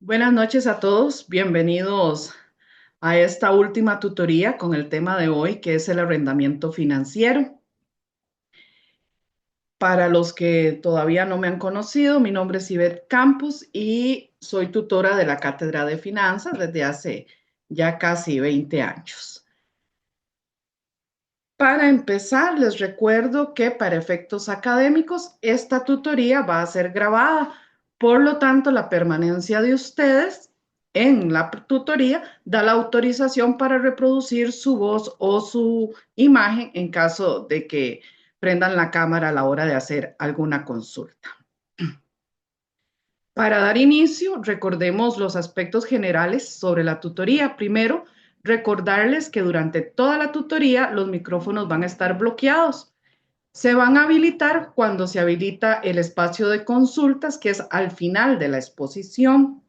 Buenas noches a todos, bienvenidos a esta última tutoría con el tema de hoy, que es el arrendamiento financiero. Para los que todavía no me han conocido, mi nombre es Ivette Campos y soy tutora de la Cátedra de Finanzas desde hace ya casi 20 años. Para empezar, les recuerdo que para efectos académicos, esta tutoría va a ser grabada. Por lo tanto, la permanencia de ustedes en la tutoría da la autorización para reproducir su voz o su imagen en caso de que prendan la cámara a la hora de hacer alguna consulta. Para dar inicio, recordemos los aspectos generales sobre la tutoría. Primero, recordarles que durante toda la tutoría los micrófonos van a estar bloqueados. Se van a habilitar cuando se habilita el espacio de consultas, que es al final de la exposición.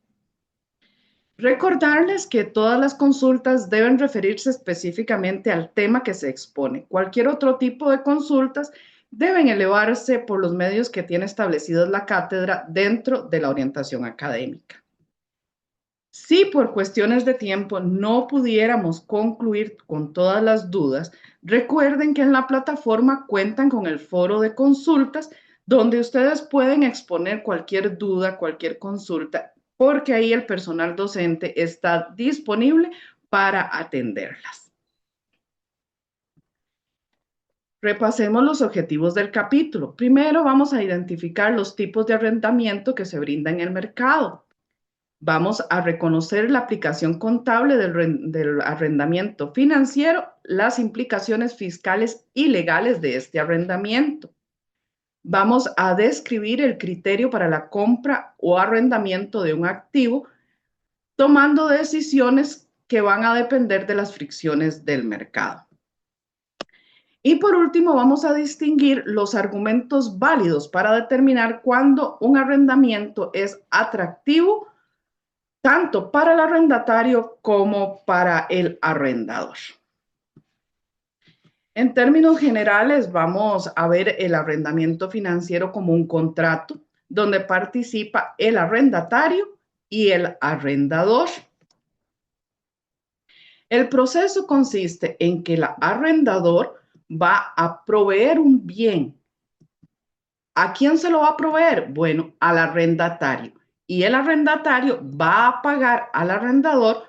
Recordarles que todas las consultas deben referirse específicamente al tema que se expone. Cualquier otro tipo de consultas deben elevarse por los medios que tiene establecidos la cátedra dentro de la orientación académica. Si por cuestiones de tiempo no pudiéramos concluir con todas las dudas, recuerden que en la plataforma cuentan con el foro de consultas donde ustedes pueden exponer cualquier duda, cualquier consulta, porque ahí el personal docente está disponible para atenderlas. Repasemos los objetivos del capítulo. Primero vamos a identificar los tipos de arrendamiento que se brinda en el mercado. Vamos a reconocer la aplicación contable del arrendamiento financiero, las implicaciones fiscales y legales de este arrendamiento. Vamos a describir el criterio para la compra o arrendamiento de un activo, tomando decisiones que van a depender de las fricciones del mercado. Y por último, vamos a distinguir los argumentos válidos para determinar cuándo un arrendamiento es atractivo tanto para el arrendatario como para el arrendador. En términos generales, vamos a ver el arrendamiento financiero como un contrato donde participa el arrendatario y el arrendador. El proceso consiste en que el arrendador va a proveer un bien. ¿A quién se lo va a proveer? Bueno, al arrendatario. Y el arrendatario va a pagar al arrendador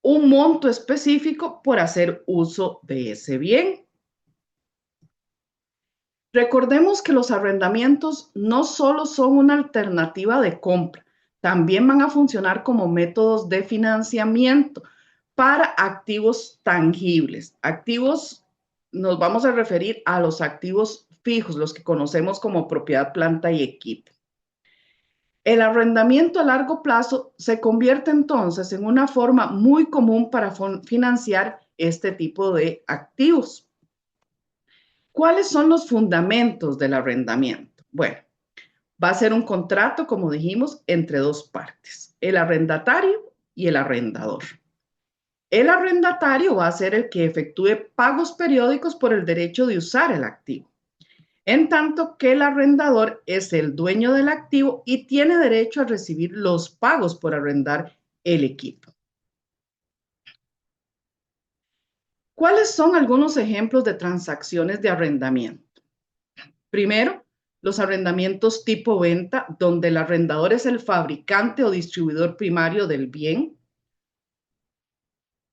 un monto específico por hacer uso de ese bien. Recordemos que los arrendamientos no solo son una alternativa de compra, también van a funcionar como métodos de financiamiento para activos tangibles. Activos, nos vamos a referir a los activos fijos, los que conocemos como propiedad, planta y equipo. El arrendamiento a largo plazo se convierte entonces en una forma muy común para financiar este tipo de activos. ¿Cuáles son los fundamentos del arrendamiento? Bueno, va a ser un contrato, como dijimos, entre dos partes, el arrendatario y el arrendador. El arrendatario va a ser el que efectúe pagos periódicos por el derecho de usar el activo, en tanto que el arrendador es el dueño del activo y tiene derecho a recibir los pagos por arrendar el equipo. ¿Cuáles son algunos ejemplos de transacciones de arrendamiento? Primero, los arrendamientos tipo venta, donde el arrendador es el fabricante o distribuidor primario del bien.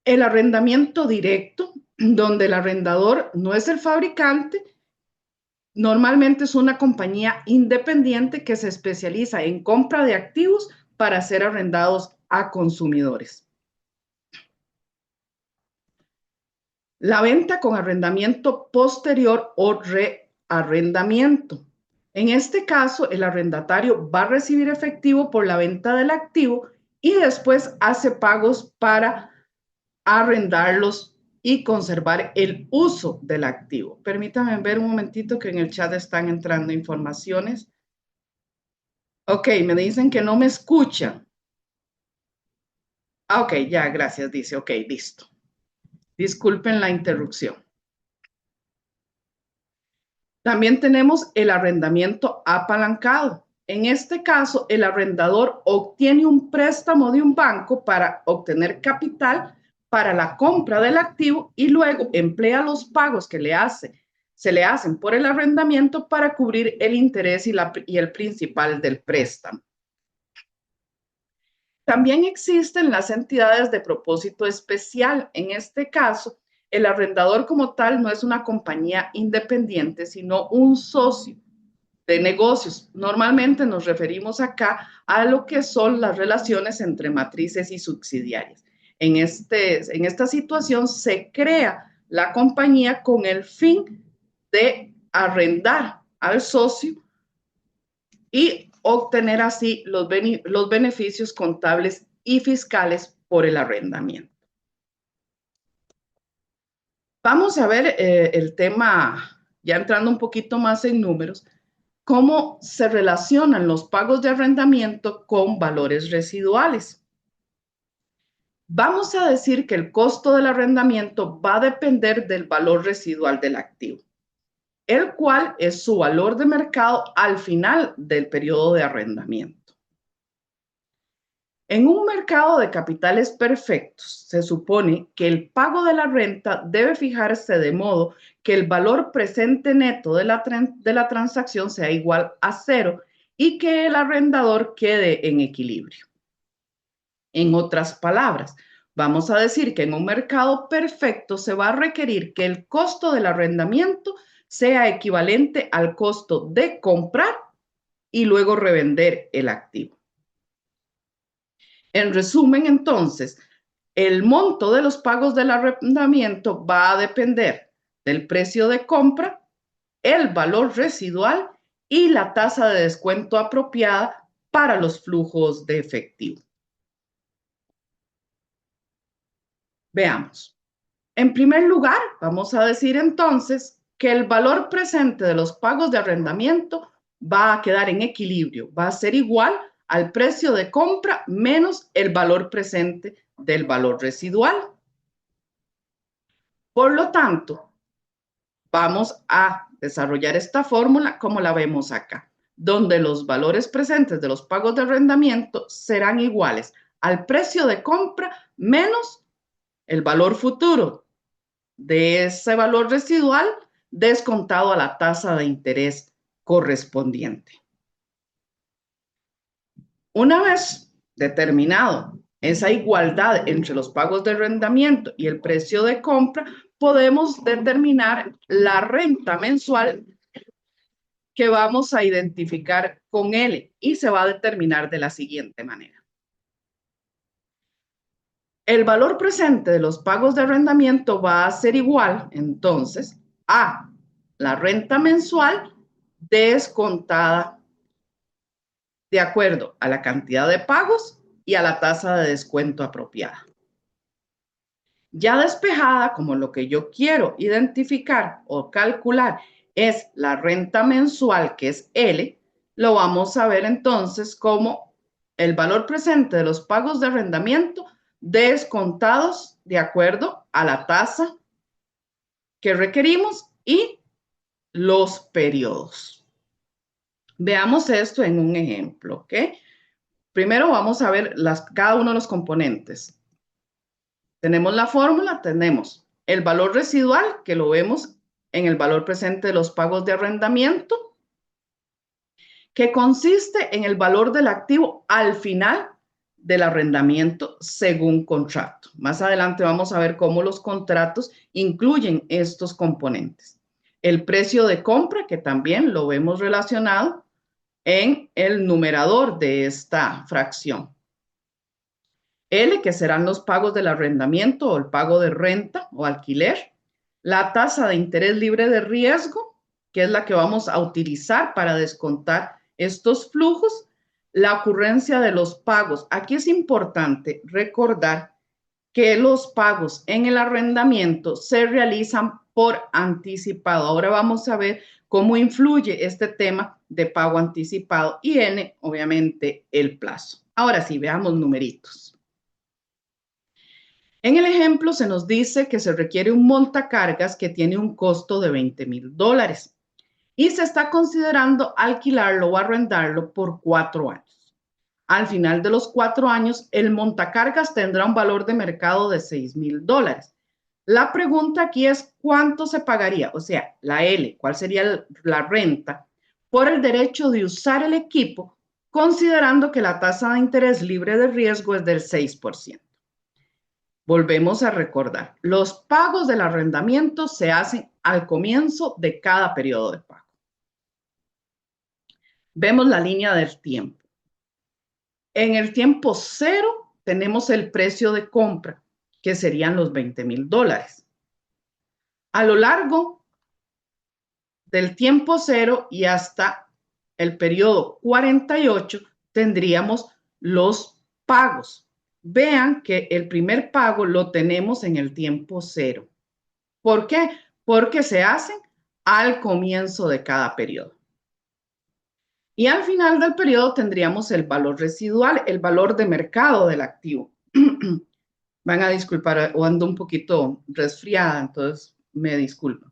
El arrendamiento directo, donde el arrendador no es el fabricante. Normalmente es una compañía independiente que se especializa en compra de activos para ser arrendados a consumidores. La venta con arrendamiento posterior o rearrendamiento. En este caso, el arrendatario va a recibir efectivo por la venta del activo y después hace pagos para arrendarlos y conservar el uso del activo. Permítanme ver un momentito que en el chat están entrando informaciones. Ok, me dicen que no me escuchan. Ah, ok, ya, gracias, dice. Ok, listo. Disculpen la interrupción. También tenemos el arrendamiento apalancado. En este caso, el arrendador obtiene un préstamo de un banco para obtener capital para la compra del activo y luego emplea los pagos que se le hacen por el arrendamiento para cubrir el interés y el principal del préstamo. También existen las entidades de propósito especial. En este caso, el arrendador como tal no es una compañía independiente, sino un socio de negocios. Normalmente nos referimos acá a lo que son las relaciones entre matrices y subsidiarias. En esta situación se crea la compañía con el fin de arrendar al socio y obtener así los beneficios contables y fiscales por el arrendamiento. Vamos a ver el tema, ya entrando un poquito más en números, cómo se relacionan los pagos de arrendamiento con valores residuales. Vamos a decir que el costo del arrendamiento va a depender del valor residual del activo, el cual es su valor de mercado al final del periodo de arrendamiento. En un mercado de capitales perfectos, se supone que el pago de la renta debe fijarse de modo que el valor presente neto de la transacción sea igual a cero y que el arrendador quede en equilibrio. En otras palabras, vamos a decir que en un mercado perfecto se va a requerir que el costo del arrendamiento sea equivalente al costo de comprar y luego revender el activo. En resumen, entonces, el monto de los pagos del arrendamiento va a depender del precio de compra, el valor residual y la tasa de descuento apropiada para los flujos de efectivo. Veamos. En primer lugar, vamos a decir entonces que el valor presente de los pagos de arrendamiento va a quedar en equilibrio, va a ser igual al precio de compra menos el valor presente del valor residual. Por lo tanto, vamos a desarrollar esta fórmula como la vemos acá, donde los valores presentes de los pagos de arrendamiento serán iguales al precio de compra menos el valor futuro de ese valor residual descontado a la tasa de interés correspondiente. Una vez determinado esa igualdad entre los pagos de arrendamiento y el precio de compra, podemos determinar la renta mensual que vamos a identificar con L y se va a determinar de la siguiente manera. El valor presente de los pagos de arrendamiento va a ser igual, entonces, a la renta mensual descontada de acuerdo a la cantidad de pagos y a la tasa de descuento apropiada. Ya despejada, como lo que yo quiero identificar o calcular es la renta mensual, que es L, lo vamos a ver entonces como el valor presente de los pagos de arrendamiento descontados de acuerdo a la tasa que requerimos y los periodos. Veamos esto en un ejemplo, ¿ok? Primero vamos a ver cada uno de los componentes. Tenemos la fórmula, tenemos el valor residual, que lo vemos en el valor presente de los pagos de arrendamiento, que consiste en el valor del activo al final del arrendamiento según contrato. Más adelante vamos a ver cómo los contratos incluyen estos componentes. El precio de compra, que también lo vemos relacionado en el numerador de esta fracción. L, que serán los pagos del arrendamiento o el pago de renta o alquiler. La tasa de interés libre de riesgo, que es la que vamos a utilizar para descontar estos flujos. La ocurrencia de los pagos. Aquí es importante recordar que los pagos en el arrendamiento se realizan por anticipado. Ahora vamos a ver cómo influye este tema de pago anticipado y N, obviamente, el plazo. Ahora sí, veamos numeritos. En el ejemplo se nos dice que se requiere un montacargas que tiene un costo de $20,000. y se está considerando alquilarlo o arrendarlo por 4 años. Al final de los 4 años, el montacargas tendrá un valor de mercado de $6,000. La pregunta aquí es cuánto se pagaría, o sea, la L, cuál sería la renta por el derecho de usar el equipo, considerando que la tasa de interés libre de riesgo es del 6%. Volvemos a recordar, los pagos del arrendamiento se hacen al comienzo de cada periodo de pago. Vemos la línea del tiempo. En el tiempo cero tenemos el precio de compra, que serían los $20,000. A lo largo del tiempo cero y hasta el periodo 48 tendríamos los pagos. Vean que el primer pago lo tenemos en el tiempo cero. ¿Por qué? Porque se hacen al comienzo de cada periodo. Y al final del periodo tendríamos el valor residual, el valor de mercado del activo. Van a disculpar, o ando un poquito resfriada, entonces me disculpo.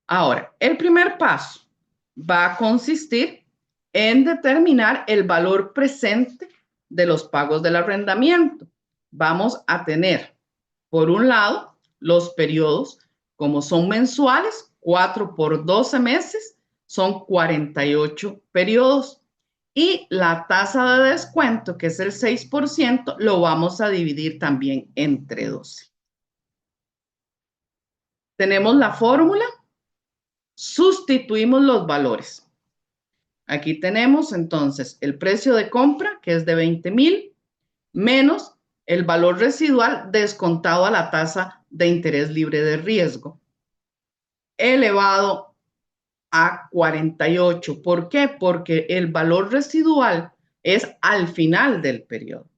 Ahora, el primer paso va a consistir en determinar el valor presente de los pagos del arrendamiento. Vamos a tener, por un lado, los periodos, como son mensuales, 4 por 12 meses, son 48 periodos. Y la tasa de descuento, que es el 6%, lo vamos a dividir también entre 12. Tenemos la fórmula, sustituimos los valores. Aquí tenemos entonces el precio de compra, que es de 20,000, menos el valor residual descontado a la tasa de interés libre de riesgo, elevado a 48. ¿Por qué? Porque el valor residual es al final del periodo.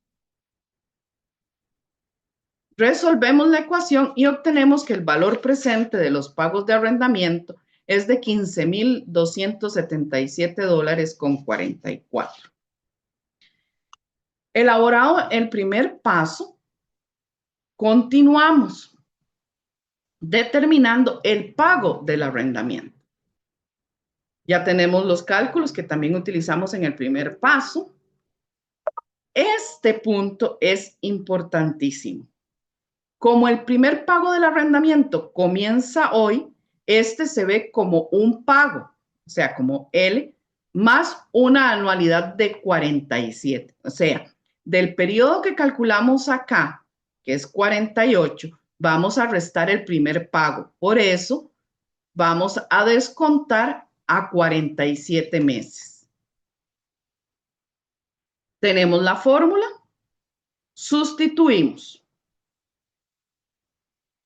Resolvemos la ecuación y obtenemos que el valor presente de los pagos de arrendamiento es de $15,277,44. Elaborado el primer paso, continuamos determinando el pago del arrendamiento. Ya tenemos los cálculos que también utilizamos en el primer paso. Este punto es importantísimo. Como el primer pago del arrendamiento comienza hoy, este se ve como un pago, o sea, como L, más una anualidad de 47. O sea, del periodo que calculamos acá, que es 48, vamos a restar el primer pago. Por eso, vamos a descontar a 47 meses. Tenemos la fórmula, sustituimos.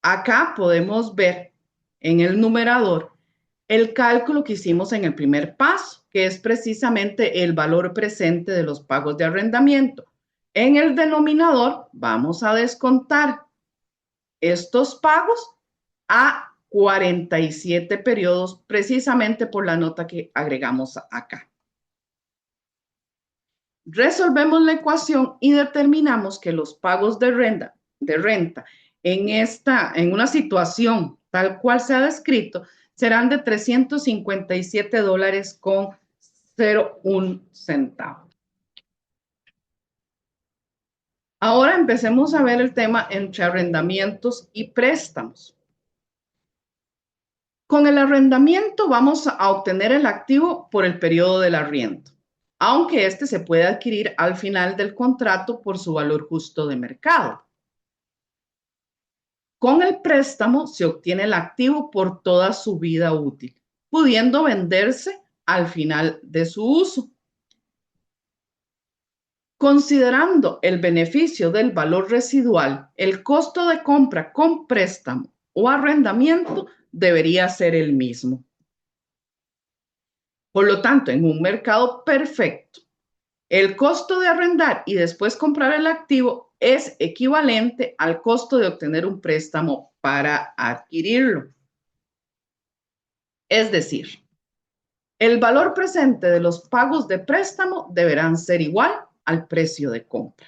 Acá podemos ver en el numerador el cálculo que hicimos en el primer paso, que es precisamente el valor presente de los pagos de arrendamiento. En el denominador vamos a descontar estos pagos a 47 periodos, precisamente por la nota que agregamos acá. Resolvemos la ecuación y determinamos que los pagos de renta en una situación tal cual se ha descrito serán de $357,01. Ahora empecemos a ver el tema entre arrendamientos y préstamos. Con el arrendamiento vamos a obtener el activo por el periodo del arriendo, aunque este se puede adquirir al final del contrato por su valor justo de mercado. Con el préstamo se obtiene el activo por toda su vida útil, pudiendo venderse al final de su uso. Considerando el beneficio del valor residual, el costo de compra con préstamo o arrendamiento debería ser el mismo. Por lo tanto, en un mercado perfecto, el costo de arrendar y después comprar el activo es equivalente al costo de obtener un préstamo para adquirirlo. Es decir, el valor presente de los pagos de préstamo deberán ser igual al precio de compra.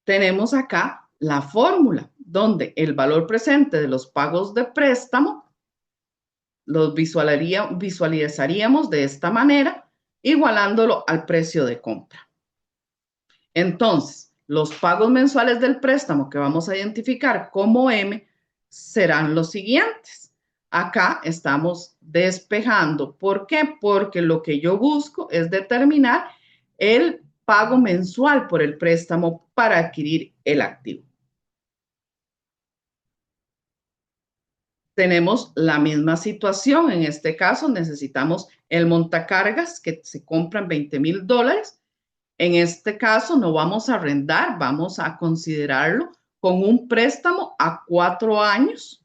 Tenemos acá la fórmula donde el valor presente de los pagos de préstamo los visualizaríamos de esta manera, igualándolo al precio de compra. Entonces, los pagos mensuales del préstamo que vamos a identificar como M serán los siguientes. Acá estamos despejando. ¿Por qué? Porque lo que yo busco es determinar el pago mensual por el préstamo para adquirir el activo. Tenemos la misma situación. En este caso necesitamos el montacargas que se compran $20,000. En este caso no vamos a arrendar, vamos a considerarlo con un préstamo a 4 años,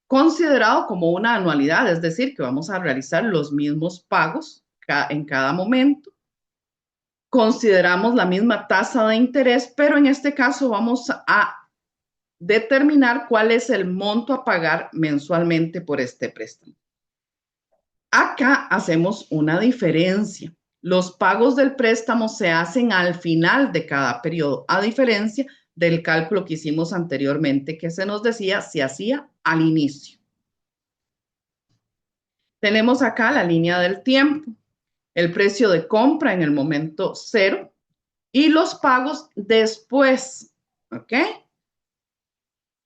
considerado como una anualidad, es decir, que vamos a realizar los mismos pagos en cada momento. Consideramos la misma tasa de interés, pero en este caso vamos a determinar cuál es el monto a pagar mensualmente por este préstamo. Acá hacemos una diferencia. Los pagos del préstamo se hacen al final de cada periodo, a diferencia del cálculo que hicimos anteriormente, que se nos decía se hacía al inicio. Tenemos acá la línea del tiempo, el precio de compra en el momento 0 y los pagos después, ¿ok?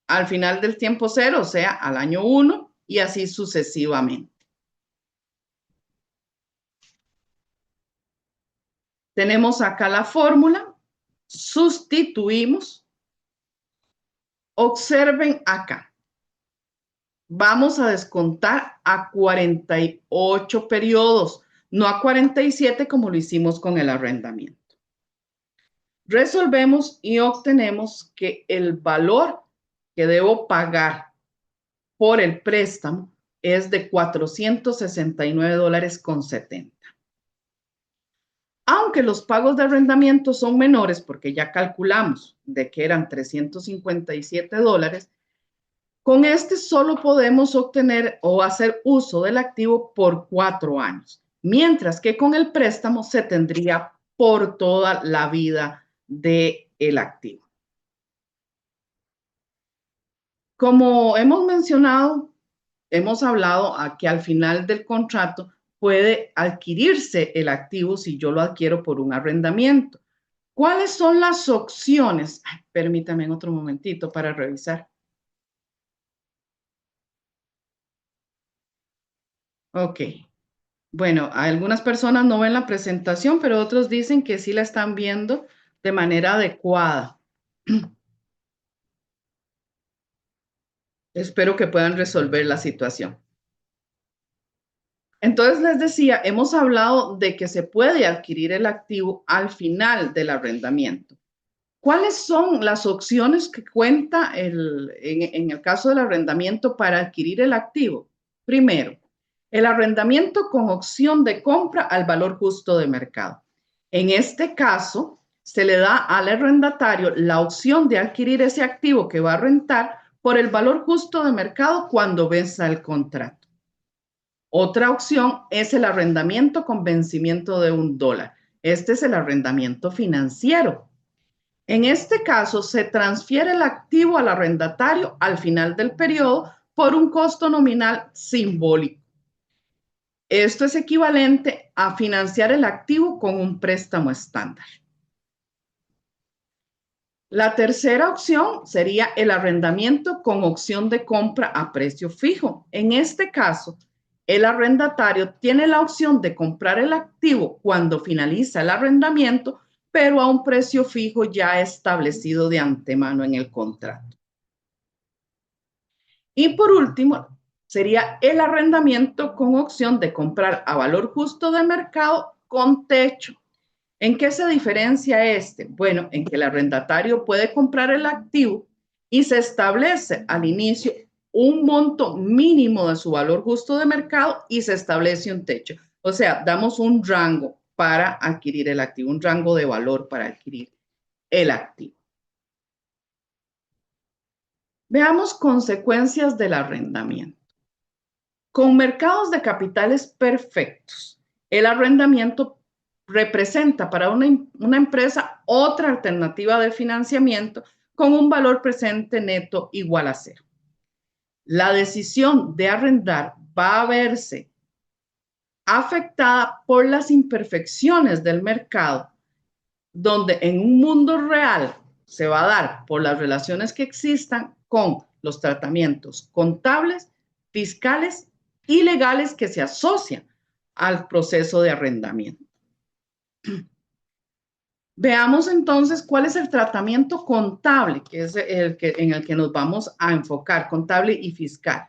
Al final del tiempo 0, o sea, al año 1 y así sucesivamente. Tenemos acá la fórmula, sustituimos. Observen acá. Vamos a descontar a 48 periodos, no a 47 como lo hicimos con el arrendamiento. Resolvemos y obtenemos que el valor que debo pagar por el préstamo es de $469,70. Aunque los pagos de arrendamiento son menores, porque ya calculamos de que eran $357, con este solo podemos obtener o hacer uso del activo por 4 años, mientras que con el préstamo se tendría por toda la vida del activo. Como hemos mencionado, hemos hablado a que al final del contrato puede adquirirse el activo si yo lo adquiero por un arrendamiento. ¿Cuáles son las opciones? Ay, permítame otro momentito para revisar. Ok. Bueno, algunas personas no ven la presentación, pero otros dicen que sí la están viendo de manera adecuada. Espero que puedan resolver la situación. Entonces les decía, hemos hablado de que se puede adquirir el activo al final del arrendamiento. ¿Cuáles son las opciones que cuenta en el caso del arrendamiento para adquirir el activo? Primero, el arrendamiento con opción de compra al valor justo de mercado. En este caso, se le da al arrendatario la opción de adquirir ese activo que va a rentar por el valor justo de mercado cuando venza el contrato. Otra opción es el arrendamiento con vencimiento de $1. Este es el arrendamiento financiero. En este caso, se transfiere el activo al arrendatario al final del periodo por un costo nominal simbólico. Esto es equivalente a financiar el activo con un préstamo estándar. La tercera opción sería el arrendamiento con opción de compra a precio fijo. En este caso, el arrendatario tiene la opción de comprar el activo cuando finaliza el arrendamiento, pero a un precio fijo ya establecido de antemano en el contrato. Y por último, sería el arrendamiento con opción de comprar a valor justo de mercado con techo. ¿En qué se diferencia este? Bueno, en que el arrendatario puede comprar el activo y se establece al inicio un monto mínimo de su valor justo de mercado y se establece un techo. O sea, damos un rango para adquirir el activo, un rango de valor para adquirir el activo. Veamos consecuencias del arrendamiento. Con mercados de capitales perfectos, El arrendamiento representa para una empresa otra alternativa de financiamiento con un valor presente neto igual a cero. La decisión de arrendar va a verse afectada por las imperfecciones del mercado, donde en un mundo real se va a dar por las relaciones que existan con los tratamientos contables, fiscales y legales que se asocian al proceso de arrendamiento. Veamos entonces cuál es el tratamiento contable, que es en el que nos vamos a enfocar, contable y fiscal.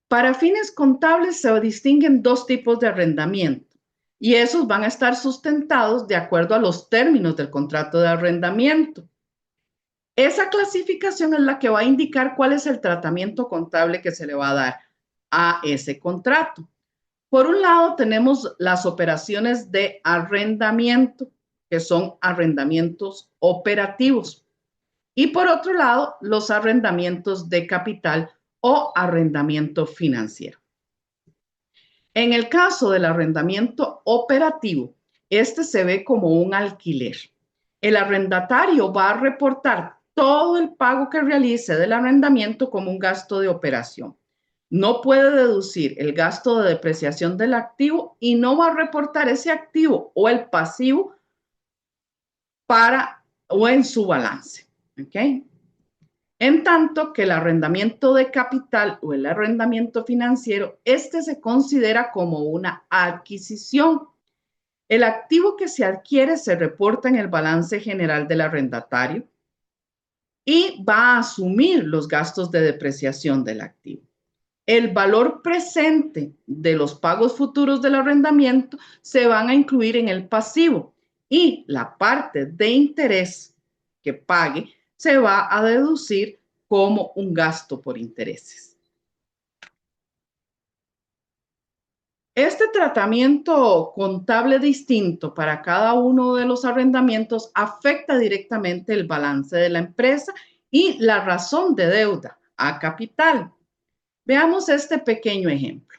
Para fines contables se distinguen dos tipos de arrendamiento y esos van a estar sustentados de acuerdo a los términos del contrato de arrendamiento. Esa clasificación es la que va a indicar cuál es el tratamiento contable que se le va a dar a ese contrato. Por un lado, tenemos las operaciones de arrendamiento, que son arrendamientos operativos. Y por otro lado, los arrendamientos de capital o arrendamiento financiero. En el caso del arrendamiento operativo, este se ve como un alquiler. El arrendatario va a reportar todo el pago que realice del arrendamiento como un gasto de operación. No puede deducir el gasto de depreciación del activo y no va a reportar ese activo o el pasivo o en su balance. ¿Okay? En tanto que el arrendamiento de capital o el arrendamiento financiero, este se considera como una adquisición. El activo que se adquiere se reporta en el balance general del arrendatario y va a asumir los gastos de depreciación del activo. El valor presente de los pagos futuros del arrendamiento se van a incluir en el pasivo y la parte de interés que pague se va a deducir como un gasto por intereses. Este tratamiento contable distinto para cada uno de los arrendamientos afecta directamente el balance de la empresa y la razón de deuda a capital. Veamos este pequeño ejemplo.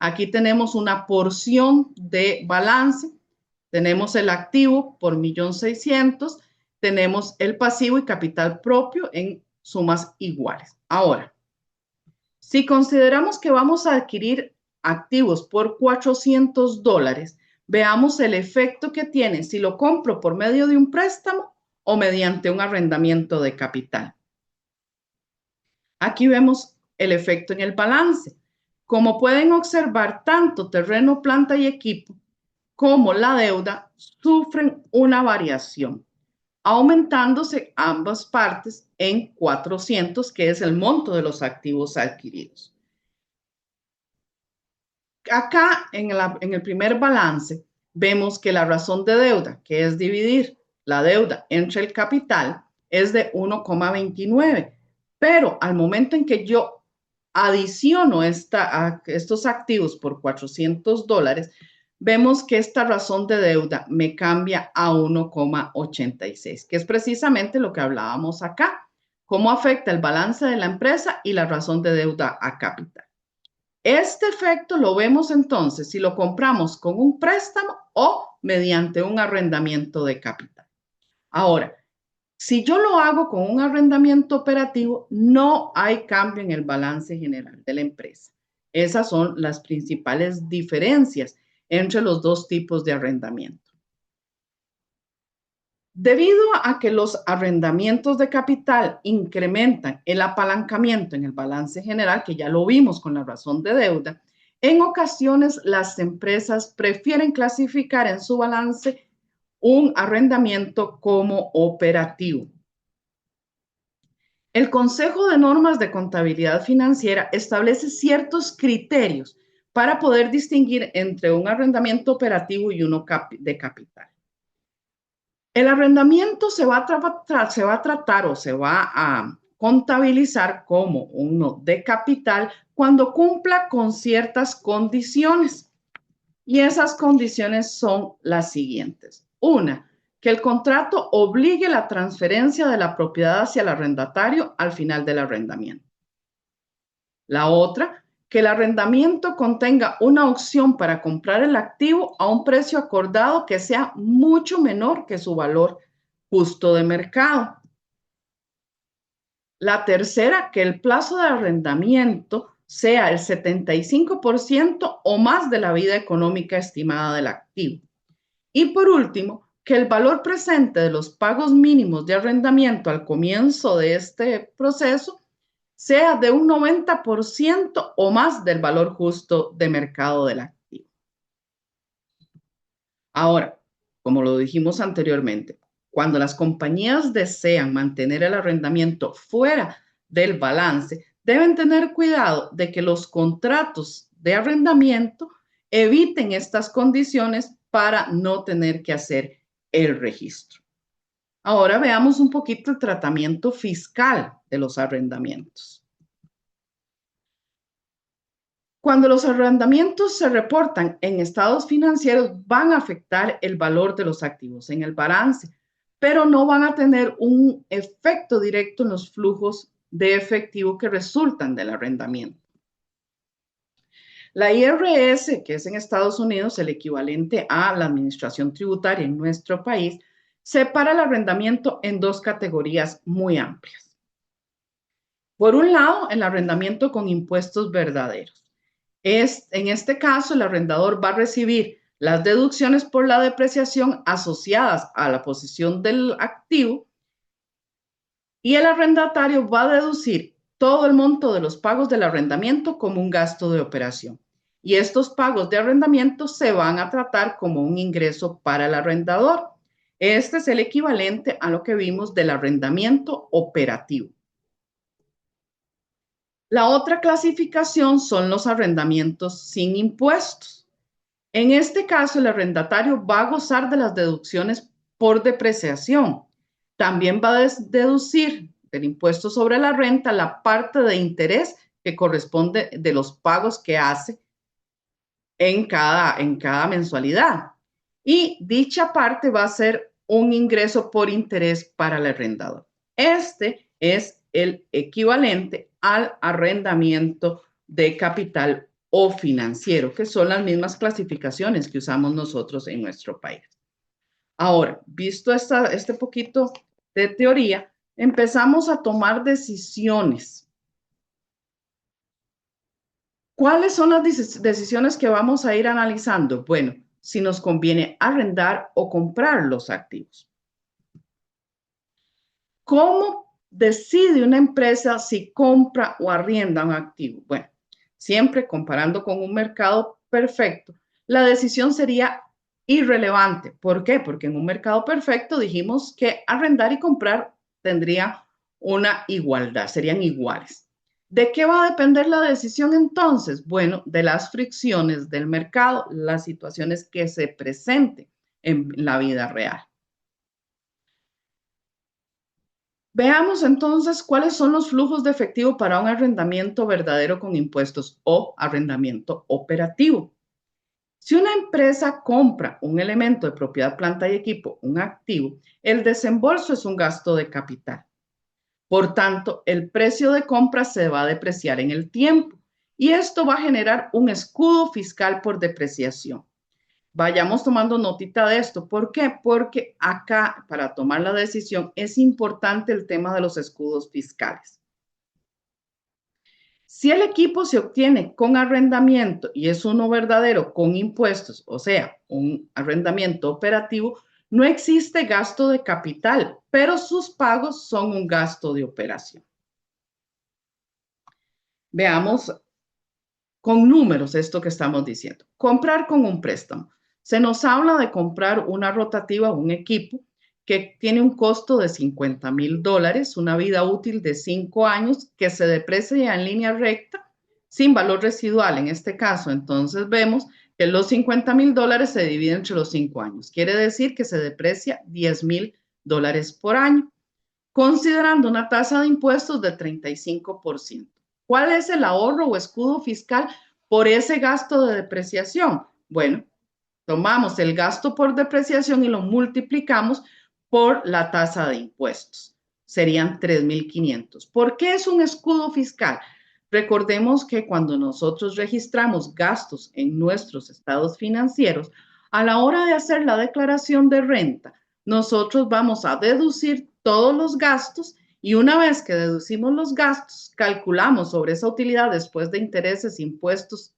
Aquí tenemos una porción de balance. Tenemos el activo por 1.600.000, tenemos el pasivo y capital propio en sumas iguales. Ahora, si consideramos que vamos a adquirir activos por $400, veamos el efecto que tiene si lo compro por medio de un préstamo o mediante un arrendamiento de capital. Aquí vemos el efecto en el balance. Como pueden observar, tanto terreno, planta y equipo como la deuda sufren una variación, aumentándose ambas partes en 400, que es el monto de los activos adquiridos. Acá en el primer balance vemos que la razón de deuda, que es dividir la deuda entre el capital, es de 1,29. Pero al momento en que yo adiciono estos activos por $400, vemos que esta razón de deuda me cambia a 1,86, que es precisamente lo que hablábamos acá. Cómo afecta el balance de la empresa y la razón de deuda a capital. Este efecto lo vemos entonces si lo compramos con un préstamo o mediante un arrendamiento de capital. Ahora, si yo lo hago con un arrendamiento operativo, no hay cambio en el balance general de la empresa. Esas son las principales diferencias entre los dos tipos de arrendamiento. Debido a que los arrendamientos de capital incrementan el apalancamiento en el balance general, que ya lo vimos con la razón de deuda, en ocasiones las empresas prefieren clasificar en su balance un arrendamiento como operativo. El Consejo de Normas de Contabilidad Financiera establece ciertos criterios para poder distinguir entre un arrendamiento operativo y uno de capital. El arrendamiento se va a tratar o se va a contabilizar como uno de capital cuando cumpla con ciertas condiciones. Y esas condiciones son las siguientes. Una, que el contrato obligue la transferencia de la propiedad hacia el arrendatario al final del arrendamiento. La otra, que el arrendamiento contenga una opción para comprar el activo a un precio acordado que sea mucho menor que su valor justo de mercado. La tercera, que el plazo de arrendamiento sea el 75% o más de la vida económica estimada del activo. Y por último, que el valor presente de los pagos mínimos de arrendamiento al comienzo de este proceso sea de un 90% o más del valor justo de mercado del activo. Ahora, como lo dijimos anteriormente, cuando las compañías desean mantener el arrendamiento fuera del balance, deben tener cuidado de que los contratos de arrendamiento eviten estas condiciones para no tener que hacer el registro. Ahora veamos un poquito el tratamiento fiscal de los arrendamientos. Cuando los arrendamientos se reportan en estados financieros, van a afectar el valor de los activos en el balance, pero no van a tener un efecto directo en los flujos de efectivo que resultan del arrendamiento. La IRS, que es en Estados Unidos el equivalente a la administración tributaria en nuestro país, separa el arrendamiento en dos categorías muy amplias. Por un lado, el arrendamiento con impuestos verdaderos. En este caso, el arrendador va a recibir las deducciones por la depreciación asociadas a la posición del activo y el arrendatario va a deducir todo el monto de los pagos del arrendamiento como un gasto de operación. Y estos pagos de arrendamiento se van a tratar como un ingreso para el arrendador. Este es el equivalente a lo que vimos del arrendamiento operativo. La otra clasificación son los arrendamientos sin impuestos. En este caso, el arrendatario va a gozar de las deducciones por depreciación. También va a deducir del impuesto sobre la renta la parte de interés que corresponde de los pagos que hace en cada mensualidad. Y dicha parte va a ser un ingreso por interés para el arrendador. Este es el equivalente al arrendamiento de capital o financiero, que son las mismas clasificaciones que usamos nosotros en nuestro país. Ahora, visto este poquito de teoría, empezamos a tomar decisiones. ¿Cuáles son las decisiones que vamos a ir analizando? Bueno, si nos conviene arrendar o comprar los activos. ¿Cómo decide una empresa si compra o arrienda un activo? Bueno, siempre comparando con un mercado perfecto, la decisión sería irrelevante. ¿Por qué? Porque en un mercado perfecto dijimos que arrendar y comprar tendrían una igualdad, serían iguales. ¿De qué va a depender la decisión entonces? Bueno, de las fricciones del mercado, las situaciones que se presenten en la vida real. Veamos entonces cuáles son los flujos de efectivo para un arrendamiento verdadero con impuestos o arrendamiento operativo. Si una empresa compra un elemento de propiedad, planta y equipo, un activo, el desembolso es un gasto de capital. Por tanto, el precio de compra se va a depreciar en el tiempo y esto va a generar un escudo fiscal por depreciación. Vayamos tomando notita de esto. ¿Por qué? Porque acá, para tomar la decisión, es importante el tema de los escudos fiscales. Si el equipo se obtiene con arrendamiento y es uno verdadero con impuestos, o sea, un arrendamiento operativo, no existe gasto de capital, pero sus pagos son un gasto de operación. Veamos con números esto que estamos diciendo. Comprar con un préstamo. Se nos habla de comprar una rotativa, un equipo que tiene un costo de $50,000, una vida útil de 5 años, que se deprecia en línea recta, sin valor residual en este caso. Entonces vemos que los $50,000 se dividen entre los 5 años. Quiere decir que se deprecia $10,000 por año, considerando una tasa de impuestos de 35%. ¿Cuál es el ahorro o escudo fiscal por ese gasto de depreciación? Bueno, tomamos el gasto por depreciación y lo multiplicamos por la tasa de impuestos. Serían 3,500. ¿Por qué es un escudo fiscal? Recordemos que cuando nosotros registramos gastos en nuestros estados financieros, a la hora de hacer la declaración de renta, nosotros vamos a deducir todos los gastos y una vez que deducimos los gastos, calculamos sobre esa utilidad después de intereses, impuestos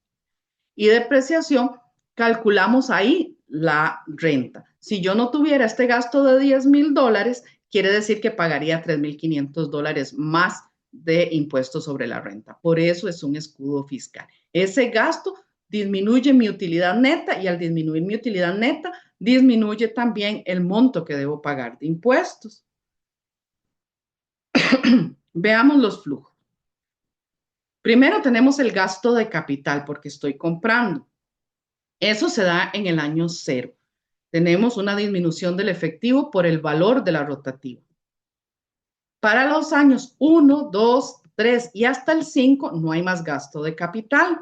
y depreciación, calculamos ahí la renta. Si yo no tuviera este gasto de $10,000, quiere decir que pagaría $3,500 más de impuestos sobre la renta. Por eso es un escudo fiscal. Ese gasto disminuye mi utilidad neta y al disminuir mi utilidad neta, disminuye también el monto que debo pagar de impuestos. Veamos los flujos. Primero tenemos el gasto de capital porque estoy comprando. Eso se da en el año 0. Tenemos una disminución del efectivo por el valor de la rotativa. Para los años 1, 2, 3 y hasta el 5 no hay más gasto de capital.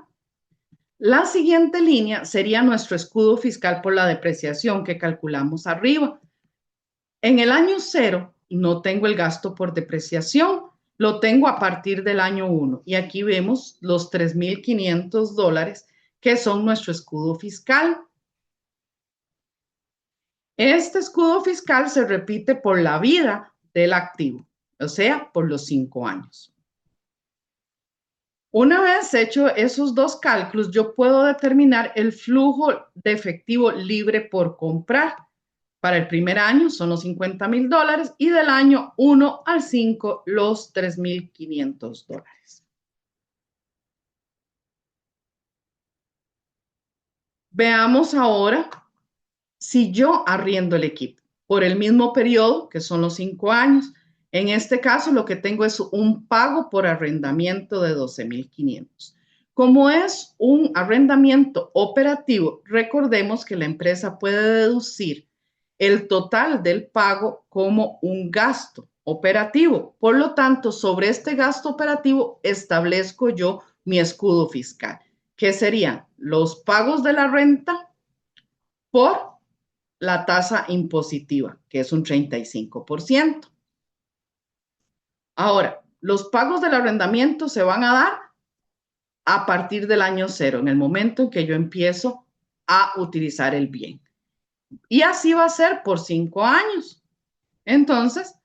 La siguiente línea sería nuestro escudo fiscal por la depreciación que calculamos arriba. En el año 0 no tengo el gasto por depreciación, lo tengo a partir del año 1 y aquí vemos los $3,500 que son nuestro escudo fiscal. Este escudo fiscal se repite por la vida del activo, o sea, por los 5 años. Una vez hecho esos dos cálculos, yo puedo determinar el flujo de efectivo libre por comprar. Para el primer año son los $50,000 y del año 1 al 5 los $3,500. Veamos ahora si yo arriendo el equipo por el mismo periodo, que son los 5 años. En este caso, lo que tengo es un pago por arrendamiento de $12,500. Como es un arrendamiento operativo, recordemos que la empresa puede deducir el total del pago como un gasto operativo. Por lo tanto, sobre este gasto operativo establezco yo mi escudo fiscal, que serían los pagos de la renta por la tasa impositiva, que es un 35%. Ahora, los pagos del arrendamiento se van a dar a partir del año 0, en el momento en que yo empiezo a utilizar el bien. Y así va a ser por 5 años. Entonces,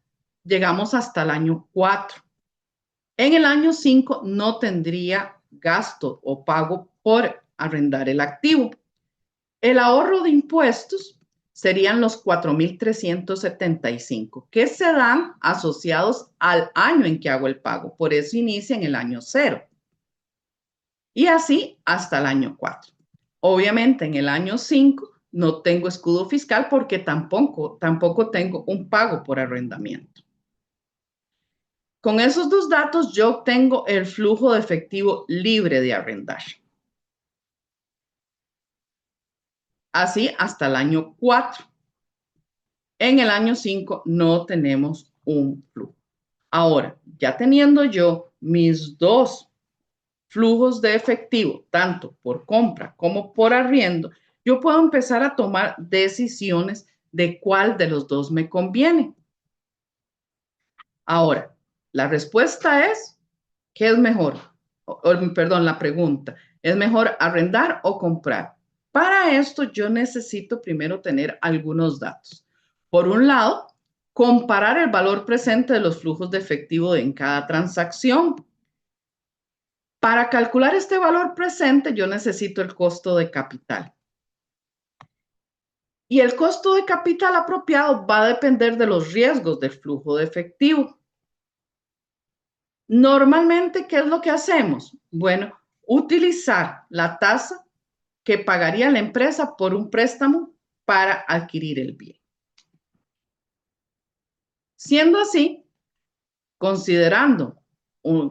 llegamos hasta el año 4. En el año 5 no tendría gasto o pago por arrendar el activo. El ahorro de impuestos serían los 4,375 que se dan asociados al año en que hago el pago. Por eso inicia en el año 0. Y así hasta el año 4. Obviamente en el año 5 no tengo escudo fiscal porque tampoco tengo un pago por arrendamiento. Con esos dos datos yo obtengo el flujo de efectivo libre de arrendar. Así hasta el año 4. En el año 5 no tenemos un flujo. Ahora, ya teniendo yo mis dos flujos de efectivo, tanto por compra como por arriendo, yo puedo empezar a tomar decisiones de cuál de los dos me conviene. Ahora, la respuesta es, ¿qué es mejor? Perdón, la pregunta, ¿es mejor arrendar o comprar? Para esto yo necesito primero tener algunos datos. Por un lado, comparar el valor presente de los flujos de efectivo en cada transacción. Para calcular este valor presente, yo necesito el costo de capital. Y el costo de capital apropiado va a depender de los riesgos del flujo de efectivo. Normalmente, ¿qué es lo que hacemos? Bueno, utilizar la tasa que pagaría la empresa por un préstamo para adquirir el bien. Siendo así, considerando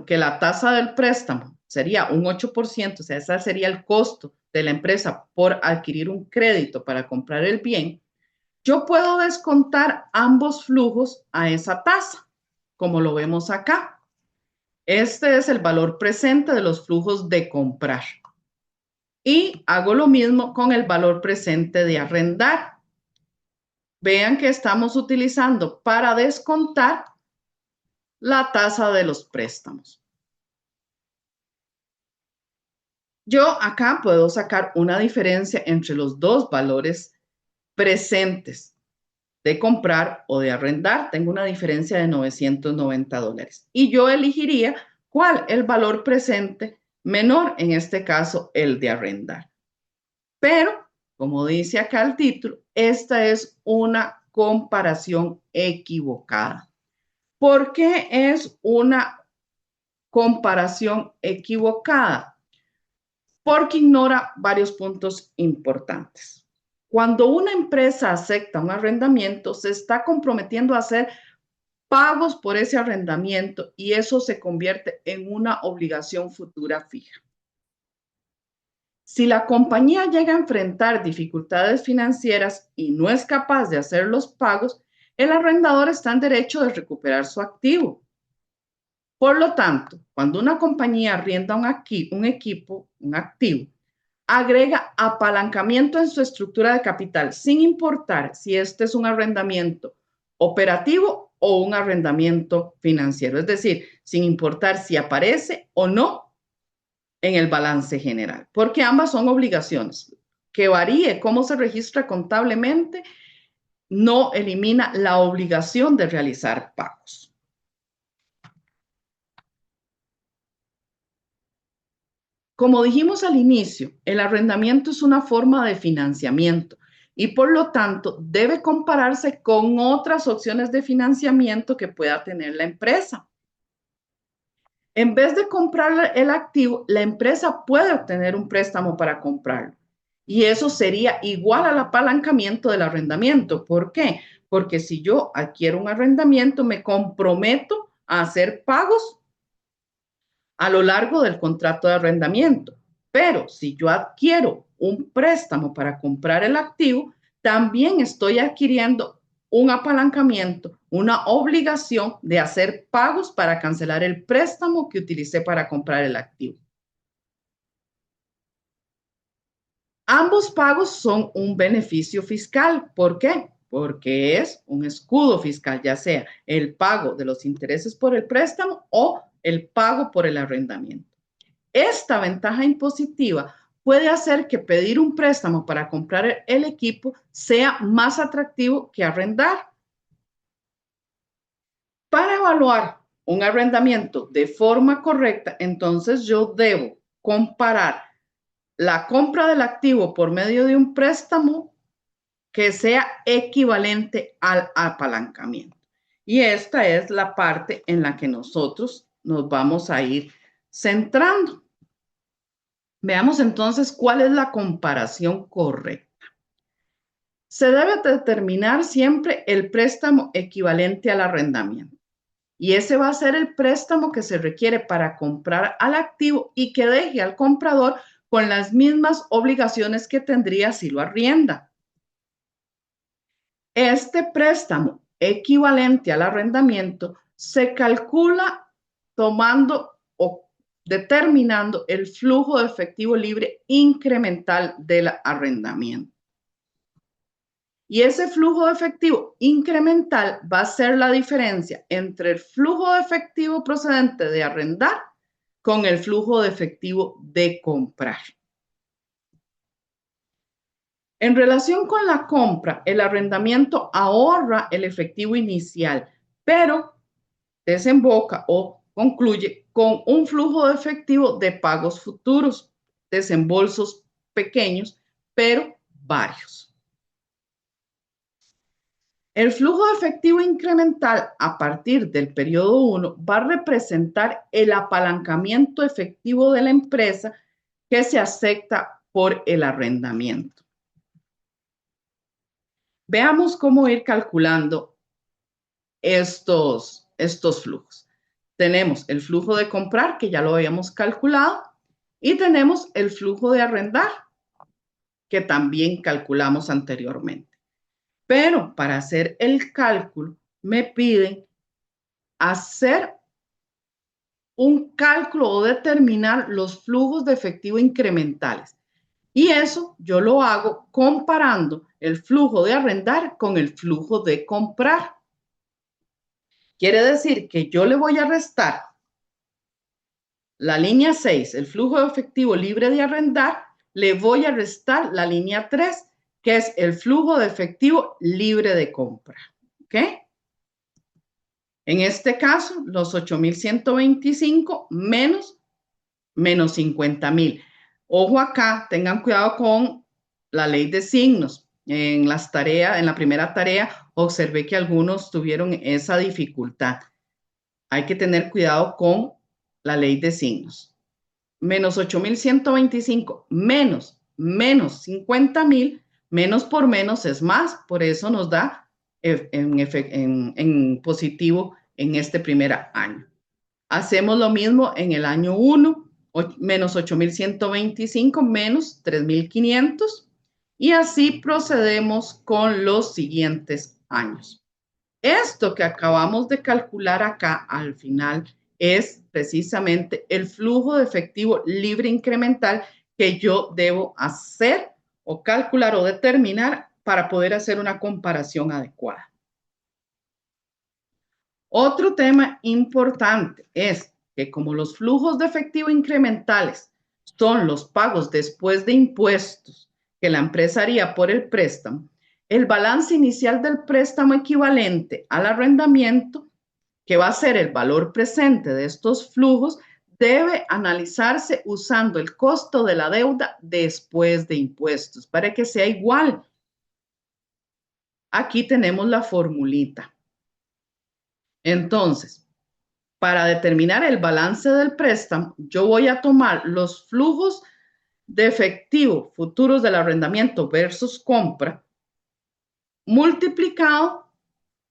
que la tasa del préstamo sería un 8%, o sea, ese sería el costo de la empresa por adquirir un crédito para comprar el bien, yo puedo descontar ambos flujos a esa tasa, como lo vemos acá. Este es el valor presente de los flujos de comprar. Y hago lo mismo con el valor presente de arrendar. Vean que estamos utilizando para descontar la tasa de los préstamos. Yo acá puedo sacar una diferencia entre los dos valores presentes de comprar o de arrendar. Tengo una diferencia de $990. Y yo elegiría cuál el valor presente menor, en este caso el de arrendar. Pero, como dice acá el título, esta es una comparación equivocada. ¿Por qué es una comparación equivocada? Porque ignora varios puntos importantes. Cuando una empresa acepta un arrendamiento, se está comprometiendo a hacer pagos por ese arrendamiento y eso se convierte en una obligación futura fija. Si la compañía llega a enfrentar dificultades financieras y no es capaz de hacer los pagos, el arrendador está en derecho de recuperar su activo. Por lo tanto, cuando una compañía arrienda un activo, agrega apalancamiento en su estructura de capital, sin importar si este es un arrendamiento operativo o un arrendamiento financiero, es decir, sin importar si aparece o no en el balance general, porque ambas son obligaciones. Que varíe cómo se registra contablemente no elimina la obligación de realizar pagos. Como dijimos al inicio, el arrendamiento es una forma de financiamiento y por lo tanto debe compararse con otras opciones de financiamiento que pueda tener la empresa. En vez de comprar el activo, la empresa puede obtener un préstamo para comprarlo. Y eso sería igual al apalancamiento del arrendamiento. ¿Por qué? Porque si yo adquiero un arrendamiento, me comprometo a hacer pagos a lo largo del contrato de arrendamiento. Pero si yo adquiero un préstamo para comprar el activo, también estoy adquiriendo un apalancamiento, una obligación de hacer pagos para cancelar el préstamo que utilicé para comprar el activo. Ambos pagos son un beneficio fiscal. ¿Por qué? Porque es un escudo fiscal, ya sea el pago de los intereses por el préstamo o el pago por el arrendamiento. Esta ventaja impositiva puede hacer que pedir un préstamo para comprar el equipo sea más atractivo que arrendar. Para evaluar un arrendamiento de forma correcta, entonces yo debo comparar la compra del activo por medio de un préstamo que sea equivalente al apalancamiento. Y esta es la parte en la que nosotros nos vamos a ir centrando. Veamos entonces cuál es la comparación correcta. Se debe determinar siempre el préstamo equivalente al arrendamiento. Y ese va a ser el préstamo que se requiere para comprar al activo y que deje al comprador con las mismas obligaciones que tendría si lo arrienda. Este préstamo equivalente al arrendamiento se calcula tomando o determinando el flujo de efectivo libre incremental del arrendamiento. Y ese flujo de efectivo incremental va a ser la diferencia entre el flujo de efectivo procedente de arrendar con el flujo de efectivo de comprar. En relación con la compra, el arrendamiento ahorra el efectivo inicial, pero desemboca o concluye con un flujo de efectivo de pagos futuros, desembolsos pequeños, pero varios. El flujo de efectivo incremental a partir del periodo 1 va a representar el apalancamiento efectivo de la empresa que se acepta por el arrendamiento. Veamos cómo ir calculando estos flujos. Tenemos el flujo de comprar, que ya lo habíamos calculado, y tenemos el flujo de arrendar, que también calculamos anteriormente. Pero para hacer el cálculo, me piden hacer un cálculo o determinar los flujos de efectivo incrementales. Y eso yo lo hago comparando el flujo de arrendar con el flujo de comprar. Quiere decir que yo le voy a restar la línea 6, el flujo de efectivo libre de arrendar, le voy a restar la línea 3, que es el flujo de efectivo libre de compra. ¿Ok? En este caso, los 8,125 menos 50,000. Ojo acá, tengan cuidado con la ley de signos. En las tareas, en la primera tarea, observé que algunos tuvieron esa dificultad. Hay que tener cuidado con la ley de signos. Menos 8,125 menos 50,000, menos por menos es más, por eso nos da en positivo en este primer año. Hacemos lo mismo en el año 1, menos 8,125 menos 3,500 y así procedemos con los siguientes años. Esto que acabamos de calcular acá al final es precisamente el flujo de efectivo libre incremental que yo debo hacer o calcular o determinar para poder hacer una comparación adecuada. Otro tema importante es que como los flujos de efectivo incrementales son los pagos después de impuestos que la empresa haría por el préstamo, el balance inicial del préstamo equivalente al arrendamiento, que va a ser el valor presente de estos flujos, debe analizarse usando el costo de la deuda después de impuestos para que sea igual. Aquí tenemos la formulita. Entonces, para determinar el balance del préstamo, yo voy a tomar los flujos de efectivo futuros del arrendamiento versus compra multiplicado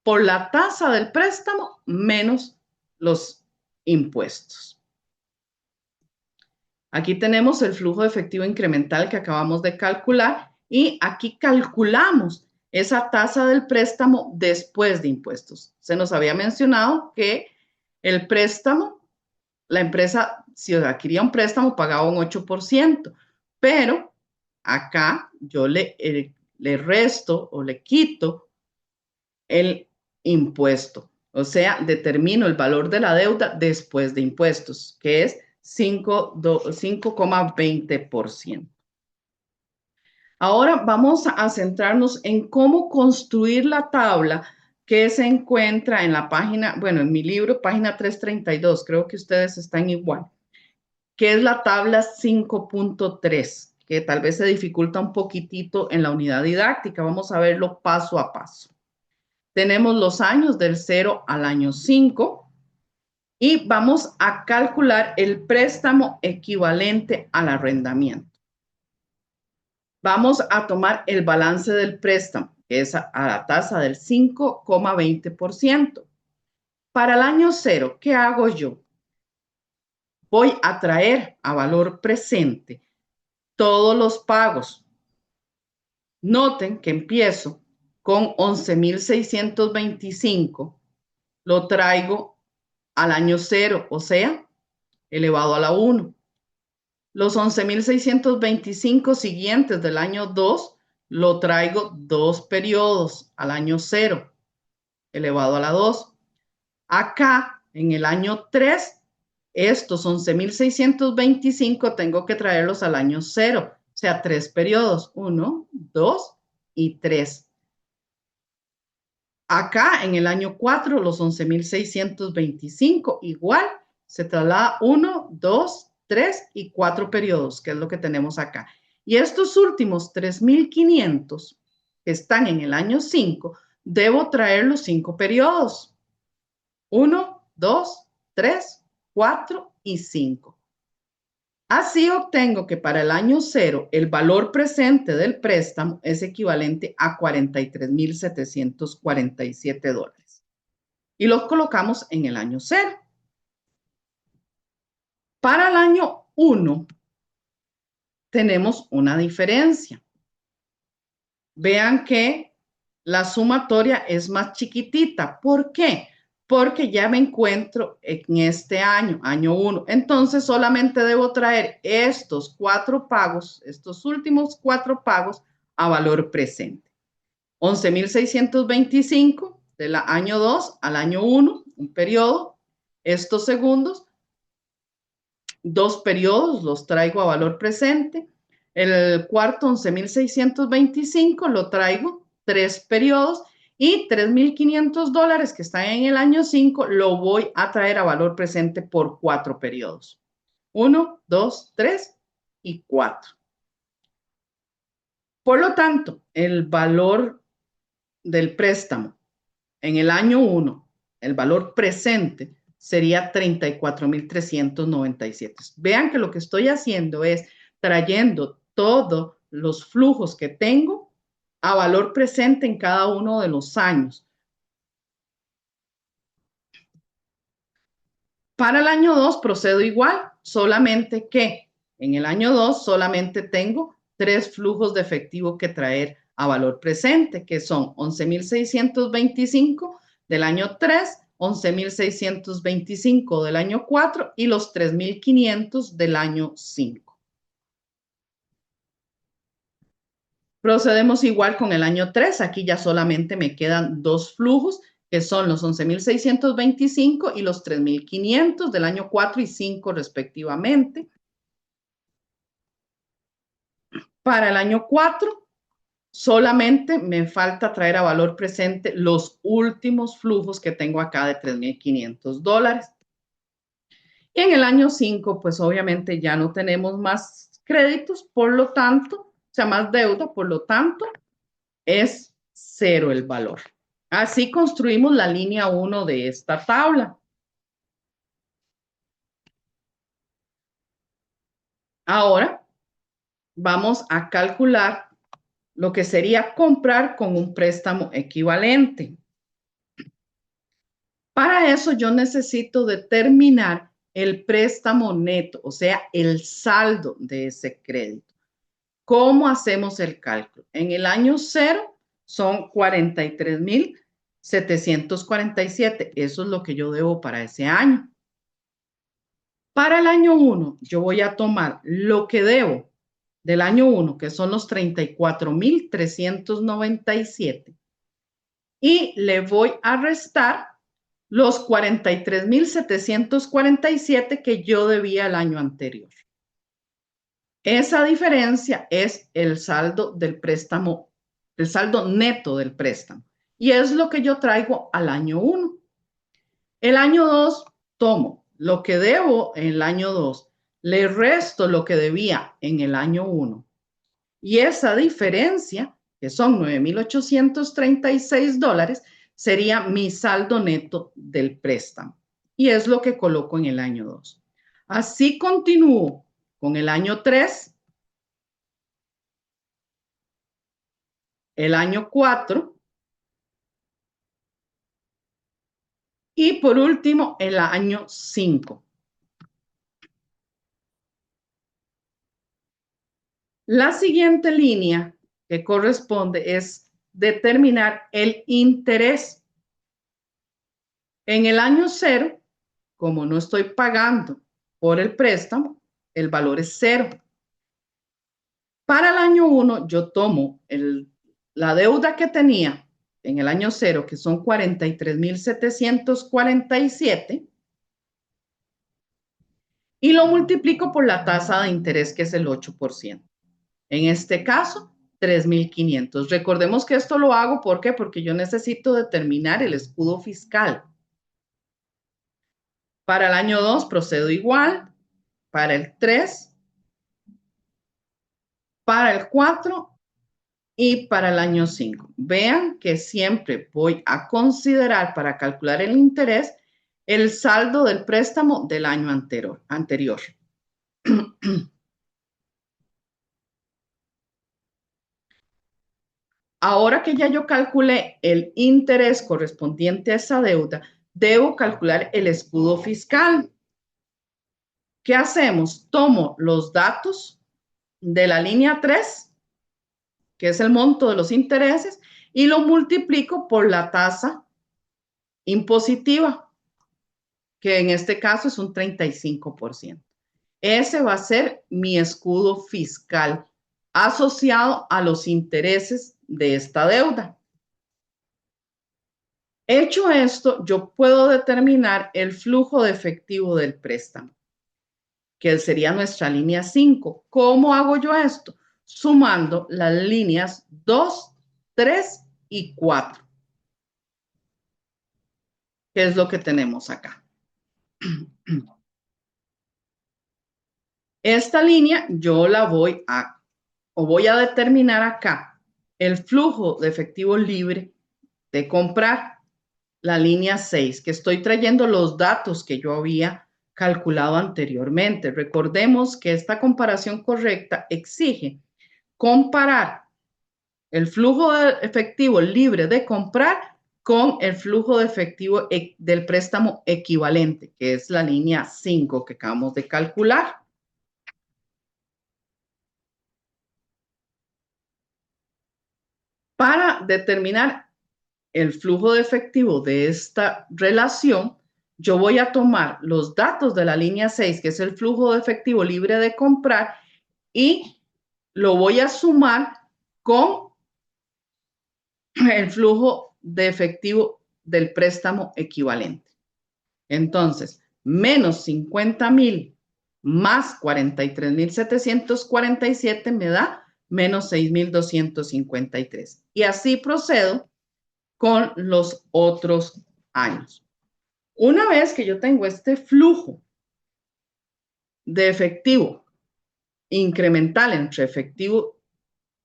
por la tasa del préstamo menos los impuestos. Aquí tenemos el flujo de efectivo incremental que acabamos de calcular y aquí calculamos esa tasa del préstamo después de impuestos. Se nos había mencionado que el préstamo, la empresa, si adquiría un préstamo, pagaba un 8%, pero acá yo le resto o le quito el impuesto. O sea, determino el valor de la deuda después de impuestos, que es 5,20%. Ahora vamos a centrarnos en cómo construir la tabla que se encuentra en la página, bueno, en mi libro, página 332, creo que ustedes están igual, que es la tabla 5.3, que tal vez se dificulta un poquitito en la unidad didáctica. Vamos a verlo paso a paso. Tenemos los años del 0 al año 5 y vamos a calcular el préstamo equivalente al arrendamiento. Vamos a tomar el balance del préstamo, que es a la tasa del 5,20%. Para el año 0, ¿qué hago yo? Voy a traer a valor presente todos los pagos. Noten que empiezo con 11,625, lo traigo al año 0, o sea, elevado a la 1. Los 11,625 siguientes del año 2 lo traigo 2 periodos al año 0, elevado a la 2. Acá, en el año 3, estos 11,625 tengo que traerlos al año 0, o sea, 3 periodos, 1, 2 y 3. Acá, en el año 4, los 11,625 igual, se traslada 1, 2, 3 y 4 periodos, que es lo que tenemos acá. Y estos últimos 3,500 que están en el año 5, debo traer los 5 periodos. 1, 2, 3, 4 y 5. Así obtengo que para el año 0 el valor presente del préstamo es equivalente a $43,747. Y los colocamos en el año 0. Para el año 1 tenemos una diferencia. Vean que la sumatoria es más chiquitita. ¿Por qué? Porque ya me encuentro en este año, año 1. Entonces solamente debo traer estos 4 pagos, estos últimos 4 pagos a valor presente. 11,625 del año 2 al año 1, un periodo. Estos segundos 2 periodos los traigo a valor presente. El cuarto, 11,625, lo traigo 3 periodos. Y $3,500 que están en el año 5 lo voy a traer a valor presente por 4 periodos. 1, 2, 3 y 4. Por lo tanto, el valor del préstamo en el año 1, el valor presente, sería 34,397. Vean que lo que estoy haciendo es trayendo todos los flujos que tengo a valor presente en cada uno de los años. Para el año 2 procedo igual, solamente que en el año 2 solamente tengo 3 flujos de efectivo que traer a valor presente, que son 11,625 del año 3, 11,625 del año 4 y los 3,500 del año 5. Procedemos igual con el año 3. Aquí ya solamente me quedan 2 flujos, que son los 11,625 y los 3,500 del año 4 y 5 respectivamente. Para el año 4, solamente me falta traer a valor presente los últimos flujos que tengo acá de $3,500. Y en el año 5, pues obviamente ya no tenemos más créditos, por lo tanto, o sea, más deuda, por lo tanto, es 0 el valor. Así construimos la línea 1 de esta tabla. Ahora vamos a calcular lo que sería comprar con un préstamo equivalente. Para eso yo necesito determinar el préstamo neto, o sea, el saldo de ese crédito. ¿Cómo hacemos el cálculo? En el año 0 son 43,747. Eso es lo que yo debo para ese año. Para el año 1, yo voy a tomar lo que debo del año 1, que son los 34,397, y le voy a restar los 43,747 que yo debía el año anterior. Esa diferencia es el saldo del préstamo, el saldo neto del préstamo. Y es lo que yo traigo al año 1. El año 2, tomo lo que debo en el año 2, le resto lo que debía en el año 1. Y esa diferencia, que son $9,836, sería mi saldo neto del préstamo. Y es lo que coloco en el año 2. Así continúo con el año 3, el año 4 y por último el año 5. La siguiente línea que corresponde es determinar el interés. En el año 0, como no estoy pagando por el préstamo, el valor es 0. Para el año 1, yo tomo la deuda que tenía en el año 0, que son 43,747, y lo multiplico por la tasa de interés, que es el 8%. En este caso, 3,500. Recordemos que esto lo hago, ¿por qué? Porque yo necesito determinar el escudo fiscal. Para el año 2 procedo igual, para el 3, para el 4 y para el año 5. Vean que siempre voy a considerar para calcular el interés el saldo del préstamo del año anterior. Ahora que ya yo calculé el interés correspondiente a esa deuda, debo calcular el escudo fiscal. ¿Qué hacemos? Tomo los datos de la línea 3, que es el monto de los intereses, y lo multiplico por la tasa impositiva, que en este caso es un 35%. Ese va a ser mi escudo fiscal asociado a los intereses de esta deuda. Hecho esto, yo puedo determinar el flujo de efectivo del préstamo. que sería nuestra línea 5. ¿Cómo hago yo esto? Sumando las líneas 2, 3 y 4, que es lo que tenemos acá. Esta línea yo la voy a determinar acá el flujo de efectivo libre de comprar, la línea 6, que estoy trayendo los datos que yo había calculado anteriormente. Recordemos que esta comparación correcta exige comparar el flujo de efectivo libre de comprar con el flujo de efectivo del préstamo equivalente, que es la línea 5 que acabamos de calcular. Para determinar el flujo de efectivo de esta relación, yo voy a tomar los datos de la línea 6, que es el flujo de efectivo libre de comprar, y lo voy a sumar con el flujo de efectivo del préstamo equivalente. Entonces, menos 50,000 más 43,747 me da menos 6,253. Y así procedo con los otros años. Una vez que yo tengo este flujo de efectivo incremental entre efectivo,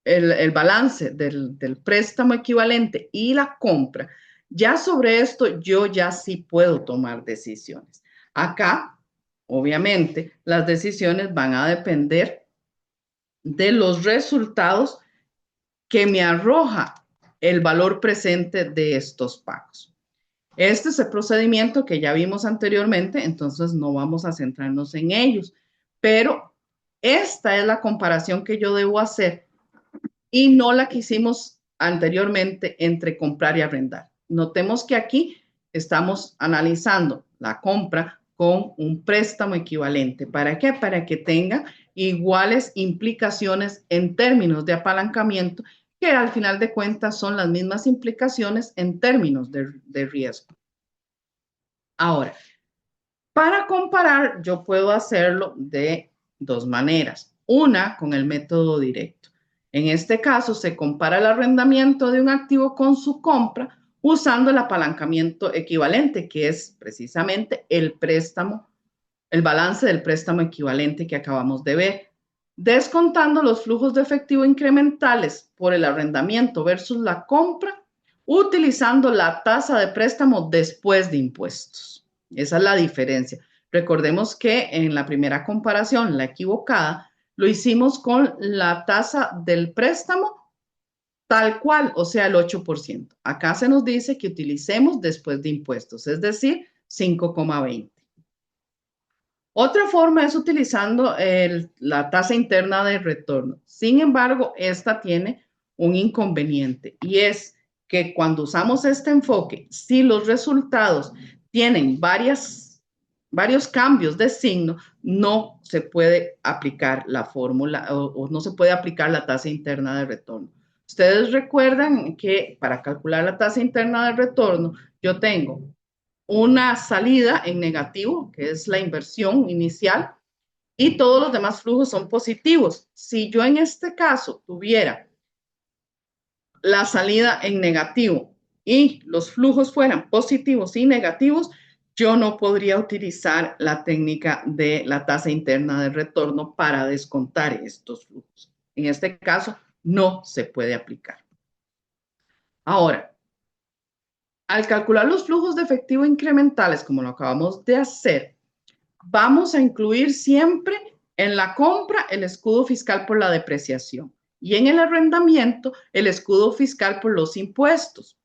el balance del préstamo equivalente y la compra, ya sobre esto yo ya sí puedo tomar decisiones. Acá, obviamente, las decisiones van a depender de los resultados que me arroja el valor presente de estos pagos. Este es el procedimiento que ya vimos anteriormente, entonces no vamos a centrarnos en ellos, pero esta es la comparación que yo debo hacer y no la que hicimos anteriormente entre comprar y arrendar. Notemos que aquí estamos analizando la compra con un préstamo equivalente. ¿Para qué? Para que tenga iguales implicaciones en términos de apalancamiento, que al final de cuentas son las mismas implicaciones en términos de riesgo. Ahora, para comparar, yo puedo hacerlo de dos maneras. Una, con el método directo. En este caso, se compara el arrendamiento de un activo con su compra usando el apalancamiento equivalente, que es precisamente el préstamo, el balance del préstamo equivalente que acabamos de ver, descontando los flujos de efectivo incrementales por el arrendamiento versus la compra, utilizando la tasa de préstamo después de impuestos. Esa es la diferencia. Recordemos que en la primera comparación, la equivocada, lo hicimos con la tasa del préstamo tal cual, o sea, el 8%. Acá se nos dice que utilicemos después de impuestos, es decir, 5,20. Otra forma es utilizando la tasa interna de retorno. Sin embargo, esta tiene un inconveniente y es que cuando usamos este enfoque, si los resultados tienen varios cambios de signo, no se puede aplicar la fórmula o no se puede aplicar la tasa interna de retorno. Ustedes recuerdan que para calcular la tasa interna de retorno, yo tengo una salida en negativo, que es la inversión inicial, y todos los demás flujos son positivos. Si yo en este caso tuviera la salida en negativo y los flujos fueran positivos y negativos, yo no podría utilizar la técnica de la tasa interna de retorno para descontar estos flujos. En este caso, no se puede aplicar. Ahora, al calcular los flujos de efectivo incrementales, como lo acabamos de hacer, vamos a incluir siempre en la compra el escudo fiscal por la depreciación y en el arrendamiento el escudo fiscal por los impuestos.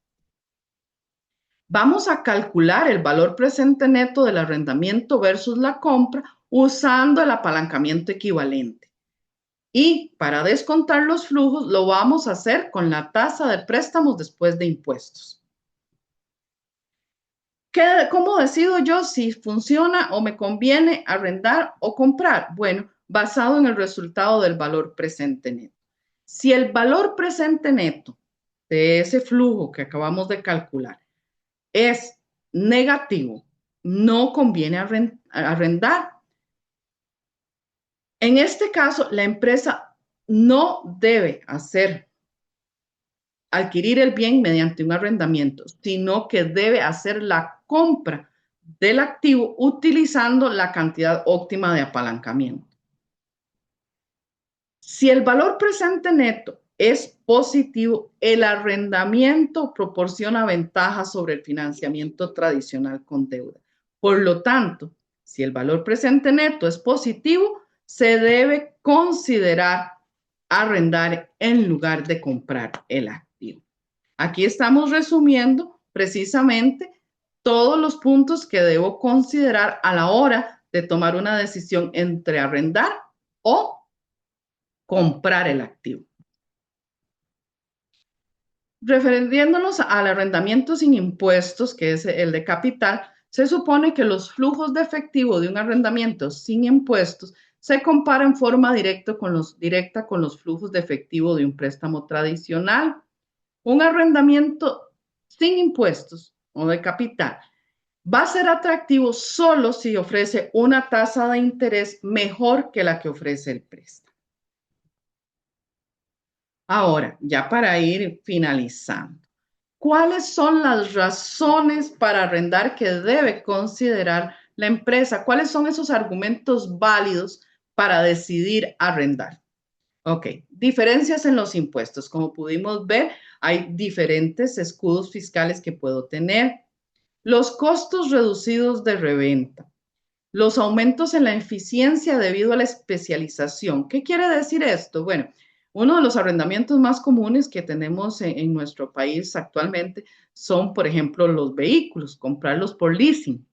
Vamos a calcular el valor presente neto del arrendamiento versus la compra usando el apalancamiento equivalente. Y para descontar los flujos lo vamos a hacer con la tasa de préstamos después de impuestos. ¿Cómo decido yo si funciona o me conviene arrendar o comprar? Bueno, basado en el resultado del valor presente neto. Si el valor presente neto de ese flujo que acabamos de calcular es negativo, no conviene arrendar. En este caso, la empresa no debe adquirir el bien mediante un arrendamiento, sino que debe hacer la compra del activo utilizando la cantidad óptima de apalancamiento. Si el valor presente neto es positivo, el arrendamiento proporciona ventajas sobre el financiamiento tradicional con deuda. Por lo tanto, si el valor presente neto es positivo, se debe considerar arrendar en lugar de comprar el activo. Aquí estamos resumiendo precisamente todos los puntos que debo considerar a la hora de tomar una decisión entre arrendar o comprar el activo. Refiriéndonos al arrendamiento sin impuestos, que es el de capital, se supone que los flujos de efectivo de un arrendamiento sin impuestos se compara en forma directa con los flujos de efectivo de un préstamo tradicional. Un arrendamiento sin impuestos o de capital va a ser atractivo solo si ofrece una tasa de interés mejor que la que ofrece el préstamo. Ahora, ya para ir finalizando, ¿cuáles son las razones para arrendar que debe considerar la empresa? ¿Cuáles son esos argumentos válidos para decidir arrendar? Ok, diferencias en los impuestos. Como pudimos ver, hay diferentes escudos fiscales que puedo tener. Los costos reducidos de reventa. Los aumentos en la eficiencia debido a la especialización. ¿Qué quiere decir esto? Bueno, uno de los arrendamientos más comunes que tenemos en nuestro país actualmente son, por ejemplo, los vehículos, comprarlos por leasing.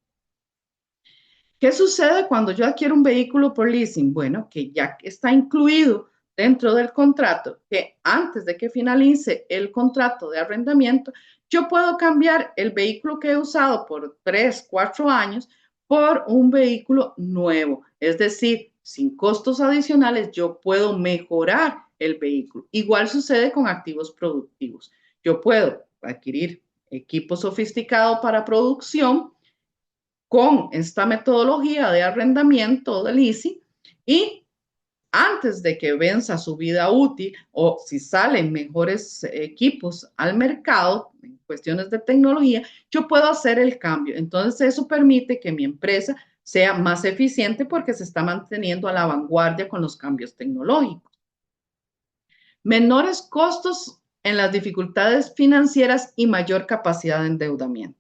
¿Qué sucede cuando yo adquiero un vehículo por leasing? Bueno, que ya está incluido dentro del contrato, que antes de que finalice el contrato de arrendamiento, yo puedo cambiar el vehículo que he usado por 3, 4 años por un vehículo nuevo. Es decir, sin costos adicionales, yo puedo mejorar el vehículo. Igual sucede con activos productivos. Yo puedo adquirir equipo sofisticado para producción con esta metodología de arrendamiento del leasing y antes de que venza su vida útil o si salen mejores equipos al mercado en cuestiones de tecnología, yo puedo hacer el cambio. Entonces eso permite que mi empresa sea más eficiente porque se está manteniendo a la vanguardia con los cambios tecnológicos. Menores costos en las dificultades financieras y mayor capacidad de endeudamiento.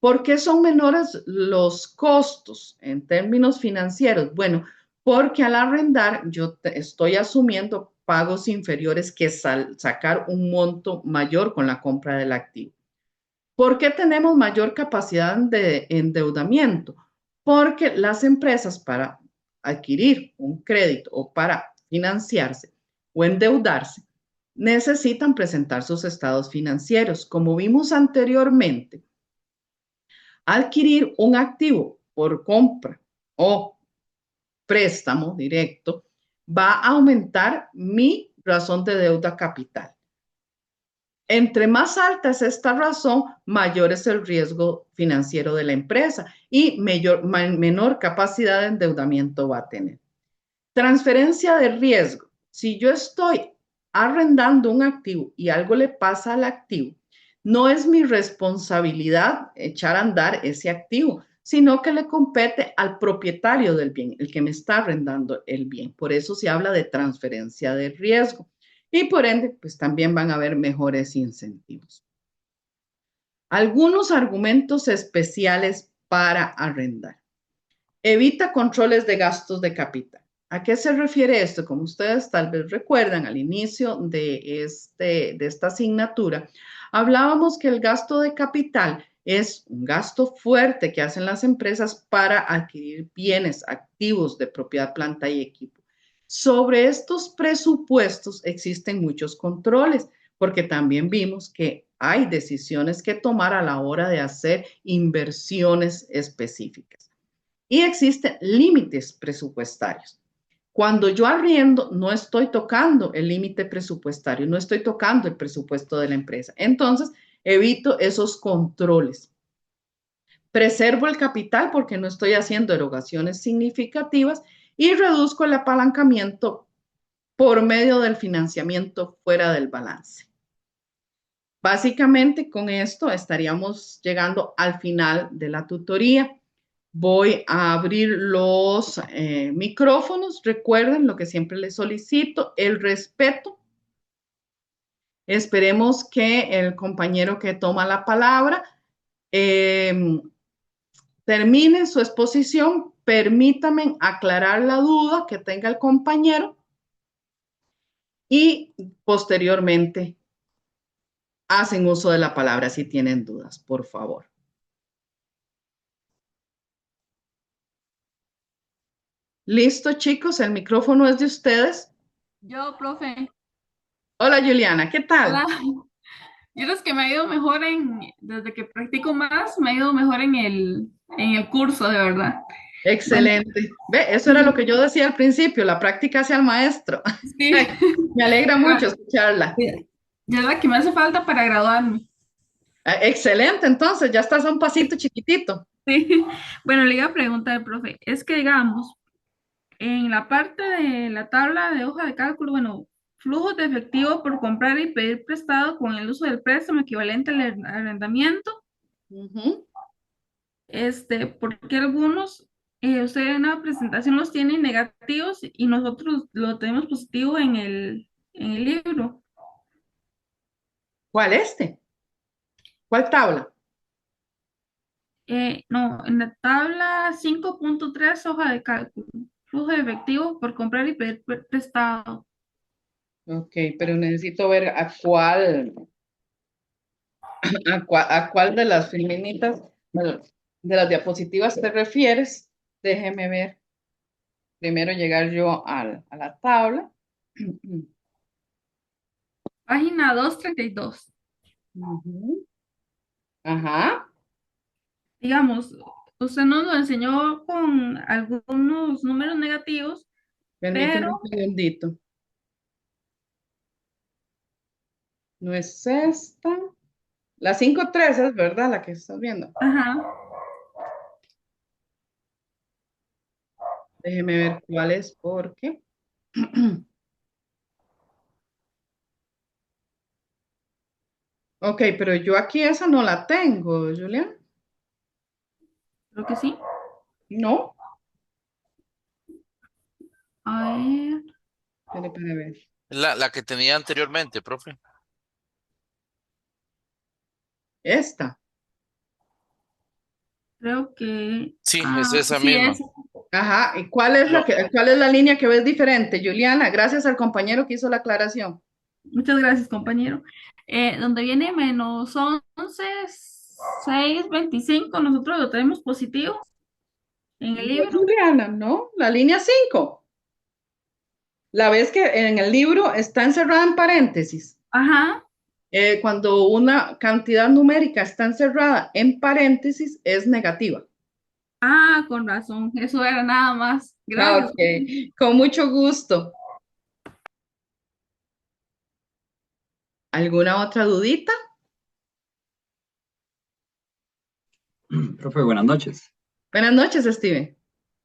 ¿Por qué son menores los costos en términos financieros? Bueno, porque al arrendar yo estoy asumiendo pagos inferiores que sacar un monto mayor con la compra del activo. ¿Por qué tenemos mayor capacidad de endeudamiento? Porque las empresas para adquirir un crédito o para financiarse o endeudarse necesitan presentar sus estados financieros. Como vimos anteriormente, adquirir un activo por compra o préstamo directo va a aumentar mi razón de deuda capital. Entre más alta es esta razón, mayor es el riesgo financiero de la empresa y menor capacidad de endeudamiento va a tener. Transferencia de riesgo. Si yo estoy arrendando un activo y algo le pasa al activo, no es mi responsabilidad echar a andar ese activo, sino que le compete al propietario del bien, el que me está arrendando el bien. Por eso se habla de transferencia de riesgo. Y por ende, pues también van a haber mejores incentivos. Algunos argumentos especiales para arrendar. Evita controles de gastos de capital. ¿A qué se refiere esto? Como ustedes tal vez recuerdan, al inicio de esta asignatura, hablábamos que el gasto de capital es un gasto fuerte que hacen las empresas para adquirir bienes, activos de propiedad, planta y equipo. Sobre estos presupuestos existen muchos controles, porque también vimos que hay decisiones que tomar a la hora de hacer inversiones específicas. Y existen límites presupuestarios. Cuando yo arriendo, no estoy tocando el límite presupuestario, no estoy tocando el presupuesto de la empresa. Entonces, evito esos controles. Preservo el capital porque no estoy haciendo erogaciones significativas y reduzco el apalancamiento por medio del financiamiento fuera del balance. Básicamente con esto estaríamos llegando al final de la tutoría. Voy a abrir los micrófonos. Recuerden lo que siempre les solicito, el respeto. Esperemos que el compañero que toma la palabra termine su exposición. Permítame aclarar la duda que tenga el compañero y posteriormente hacen uso de la palabra si tienen dudas, por favor. Listo, chicos, el micrófono es de ustedes. Yo, profe, Hola, Juliana, ¿qué tal? hola. Yo es que me ha ido mejor desde que practico más, me ha ido mejor en el curso, de verdad. Bueno, Excelente. Ve, eso era lo sí, que yo decía al principio, la práctica hacia el maestro. sí. Me alegra mucho Ya, escucharla. ya es la que me hace falta para graduarme. Excelente, entonces, ya estás a un pasito chiquitito. Sí. Bueno, le iba a preguntar, profe, es que digamos, en la parte de la tabla de hoja de cálculo, bueno, flujos de efectivo por comprar y pedir prestado con el uso del préstamo equivalente al arrendamiento. Ujú. Porque algunos, usted en la presentación los tiene negativos y nosotros lo tenemos positivo en el libro. ¿Cuál este? ¿Cuál tabla? No, en la tabla 5.3 hoja de cálculo, flujo de efectivo por comprar y pedir prestado. Ok, pero necesito ver a cuál de las filminitas, bueno, de las diapositivas te refieres. Déjeme ver. Primero llegar yo a la tabla. Página 232. Ujú. Ajá. Digamos, usted nos lo enseñó con algunos números negativos, Permíteme un pero, segundito. No es esta. La 5.3 es verdad la que estás viendo. ajá, Déjeme ver cuál es, porque. Ok, pero yo aquí esa no la tengo, Julián. creo que sí. No. A ver, Para ver. La que tenía anteriormente, profe. Esta. creo que, Sí, es esa sí misma. es. Ajá. ¿Y cuál es No, cuál es la línea que ves diferente, Juliana? Gracias al compañero que hizo la aclaración. Muchas gracias, compañero. Donde viene -11, 6.25, nosotros lo tenemos positivo en el No, libro. Juliana, no. La línea 5. La ves que en el libro está encerrada en paréntesis. Ajá. Cuando una cantidad numérica está encerrada en paréntesis, es negativa. Ah, con razón. Eso era nada más. Ah, Gracias. ok, con mucho gusto. ¿Alguna otra dudita? Profe, buenas noches. Buenas noches, Steven.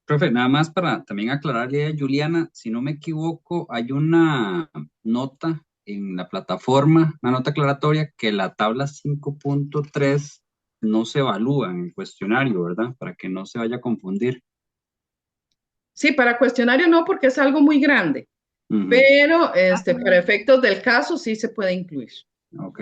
Profe, nada más para también aclararle a Juliana, si no me equivoco, hay una nota en la plataforma, una nota aclaratoria que la tabla 5.3 no se evalúa en el cuestionario, ¿verdad? Para que no se vaya a confundir. Sí, para cuestionario no, porque es algo muy grande, Ujú. pero Ah, para efectos del caso sí se puede incluir. Ok,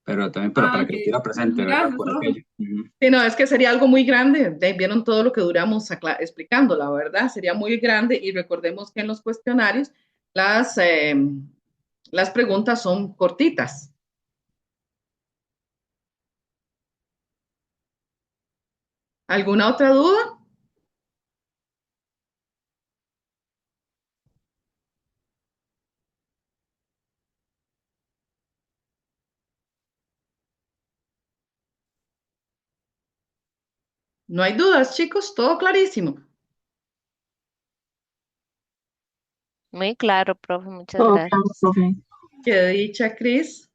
pero también para ok. que lo tuviera presente, ¿verdad? Gracias, Por profe. aquello. Ujú. Sí, no, es que sería algo muy grande. Vieron todo lo que duramos explicando, la verdad, sería muy grande y recordemos que en los cuestionarios las, eh, las preguntas son cortitas. ¿Alguna otra duda? No hay dudas, chicos, todo clarísimo. Muy claro, profe, muchas Todo claro, gracias. profe. Qué dicha, Cris.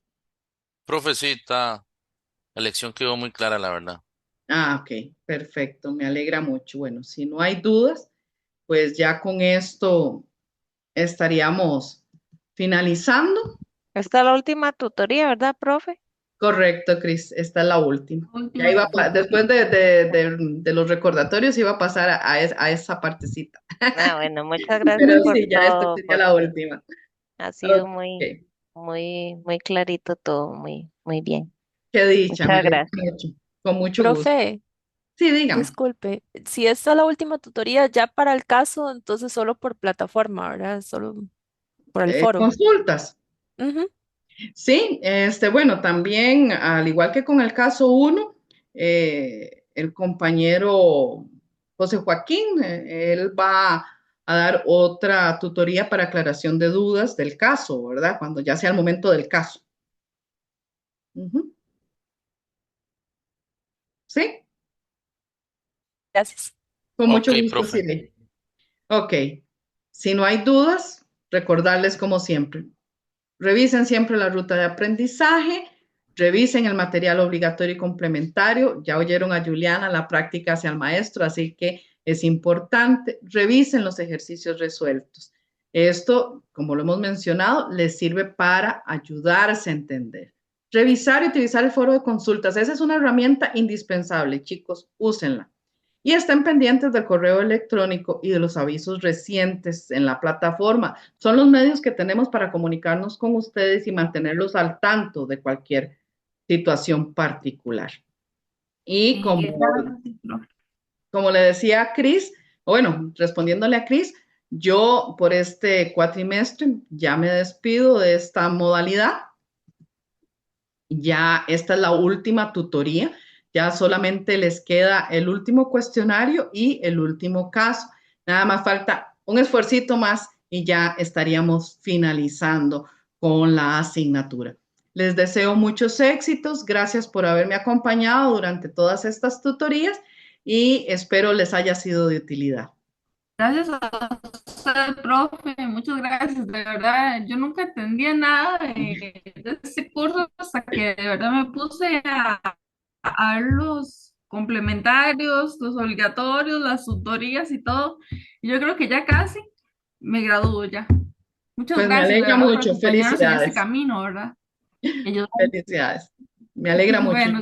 profecita, la lección quedó muy clara, la verdad. Ah, ok, perfecto, me alegra mucho. Bueno, si no hay dudas, pues ya con esto estaríamos finalizando. Esta es la última tutoría, ¿verdad, profe? Correcto, Cris, esta es la última. Última Ya iba tutoría. después de los recordatorios iba a pasar a esa partecita. Bueno, muchas gracias Pero por sí, ya esta todo, sería la porque última. ha sido muy, Ok, muy clarito todo, muy bien. qué dicha, me Muchas alegra gracias. mucho. Con mucho gusto. Profe, Sí, dígame. disculpe, si esta es la última tutoría ya para el caso, entonces solo por plataforma, ¿verdad? Solo por el foro. Consultas. Ujú. Sí, bueno, también, al igual que con el caso 1, el compañero José Joaquín, él va a dar otra tutoría para aclaración de dudas del caso, ¿verdad? Cuando ya sea el momento del caso. Ujú. Sí, Gracias. con mucho Ok, gusto, profe. Silvia. Ok, si no hay dudas, recordarles como siempre, revisen siempre la ruta de aprendizaje, revisen el material obligatorio y complementario. Ya oyeron a Juliana, la práctica hacia el maestro, así que es importante. Revisen los ejercicios resueltos. Esto, como lo hemos mencionado, les sirve para ayudarse a entender. Revisar y utilizar el foro de consultas. Esa es una herramienta indispensable, chicos, úsenla. Y estén pendientes del correo electrónico y de los avisos recientes en la plataforma. Son los medios que tenemos para comunicarnos con ustedes y mantenerlos al tanto de cualquier situación particular. Y Sí, gracias, profe. como le decía a Cris, bueno, respondiéndole a Cris, yo por este cuatrimestre ya me despido de esta modalidad. Ya esta es la última tutoría. Ya solamente les queda el último cuestionario y el último caso. Nada más falta un esfuercito más y ya estaríamos finalizando con la asignatura. Les deseo muchos éxitos. Gracias por haberme acompañado durante todas estas tutorías y espero les haya sido de utilidad. Gracias a usted, profe, muchas gracias. De verdad, yo nunca entendía nada de este curso hasta que de verdad me puse a ver los complementarios, los obligatorios, las tutorías y todo. Y yo creo que ya casi me gradúo ya. Muchas Pues me gracias, de alegra verdad, por mucho. acompañarnos en este Felicidades. camino, ¿verdad? Y yo, Felicidades. Me alegra mucho. bueno,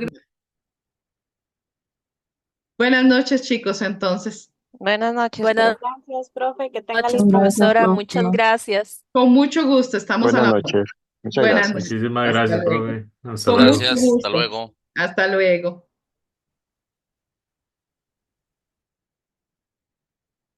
Buenas noches, chicos, entonces. Buenas noches, Buenas profe. Gracias, profe, que tenga noches, lindo día. profesora. Muchas gracias. Con mucho gusto, estamos a Buenas la orden. noches. Muchas Buenas gracias. noches. Muchísimas Hasta gracias, luego. profe. Hasta Con luego. mucho Gracias. Hasta gusto. luego. Hasta luego.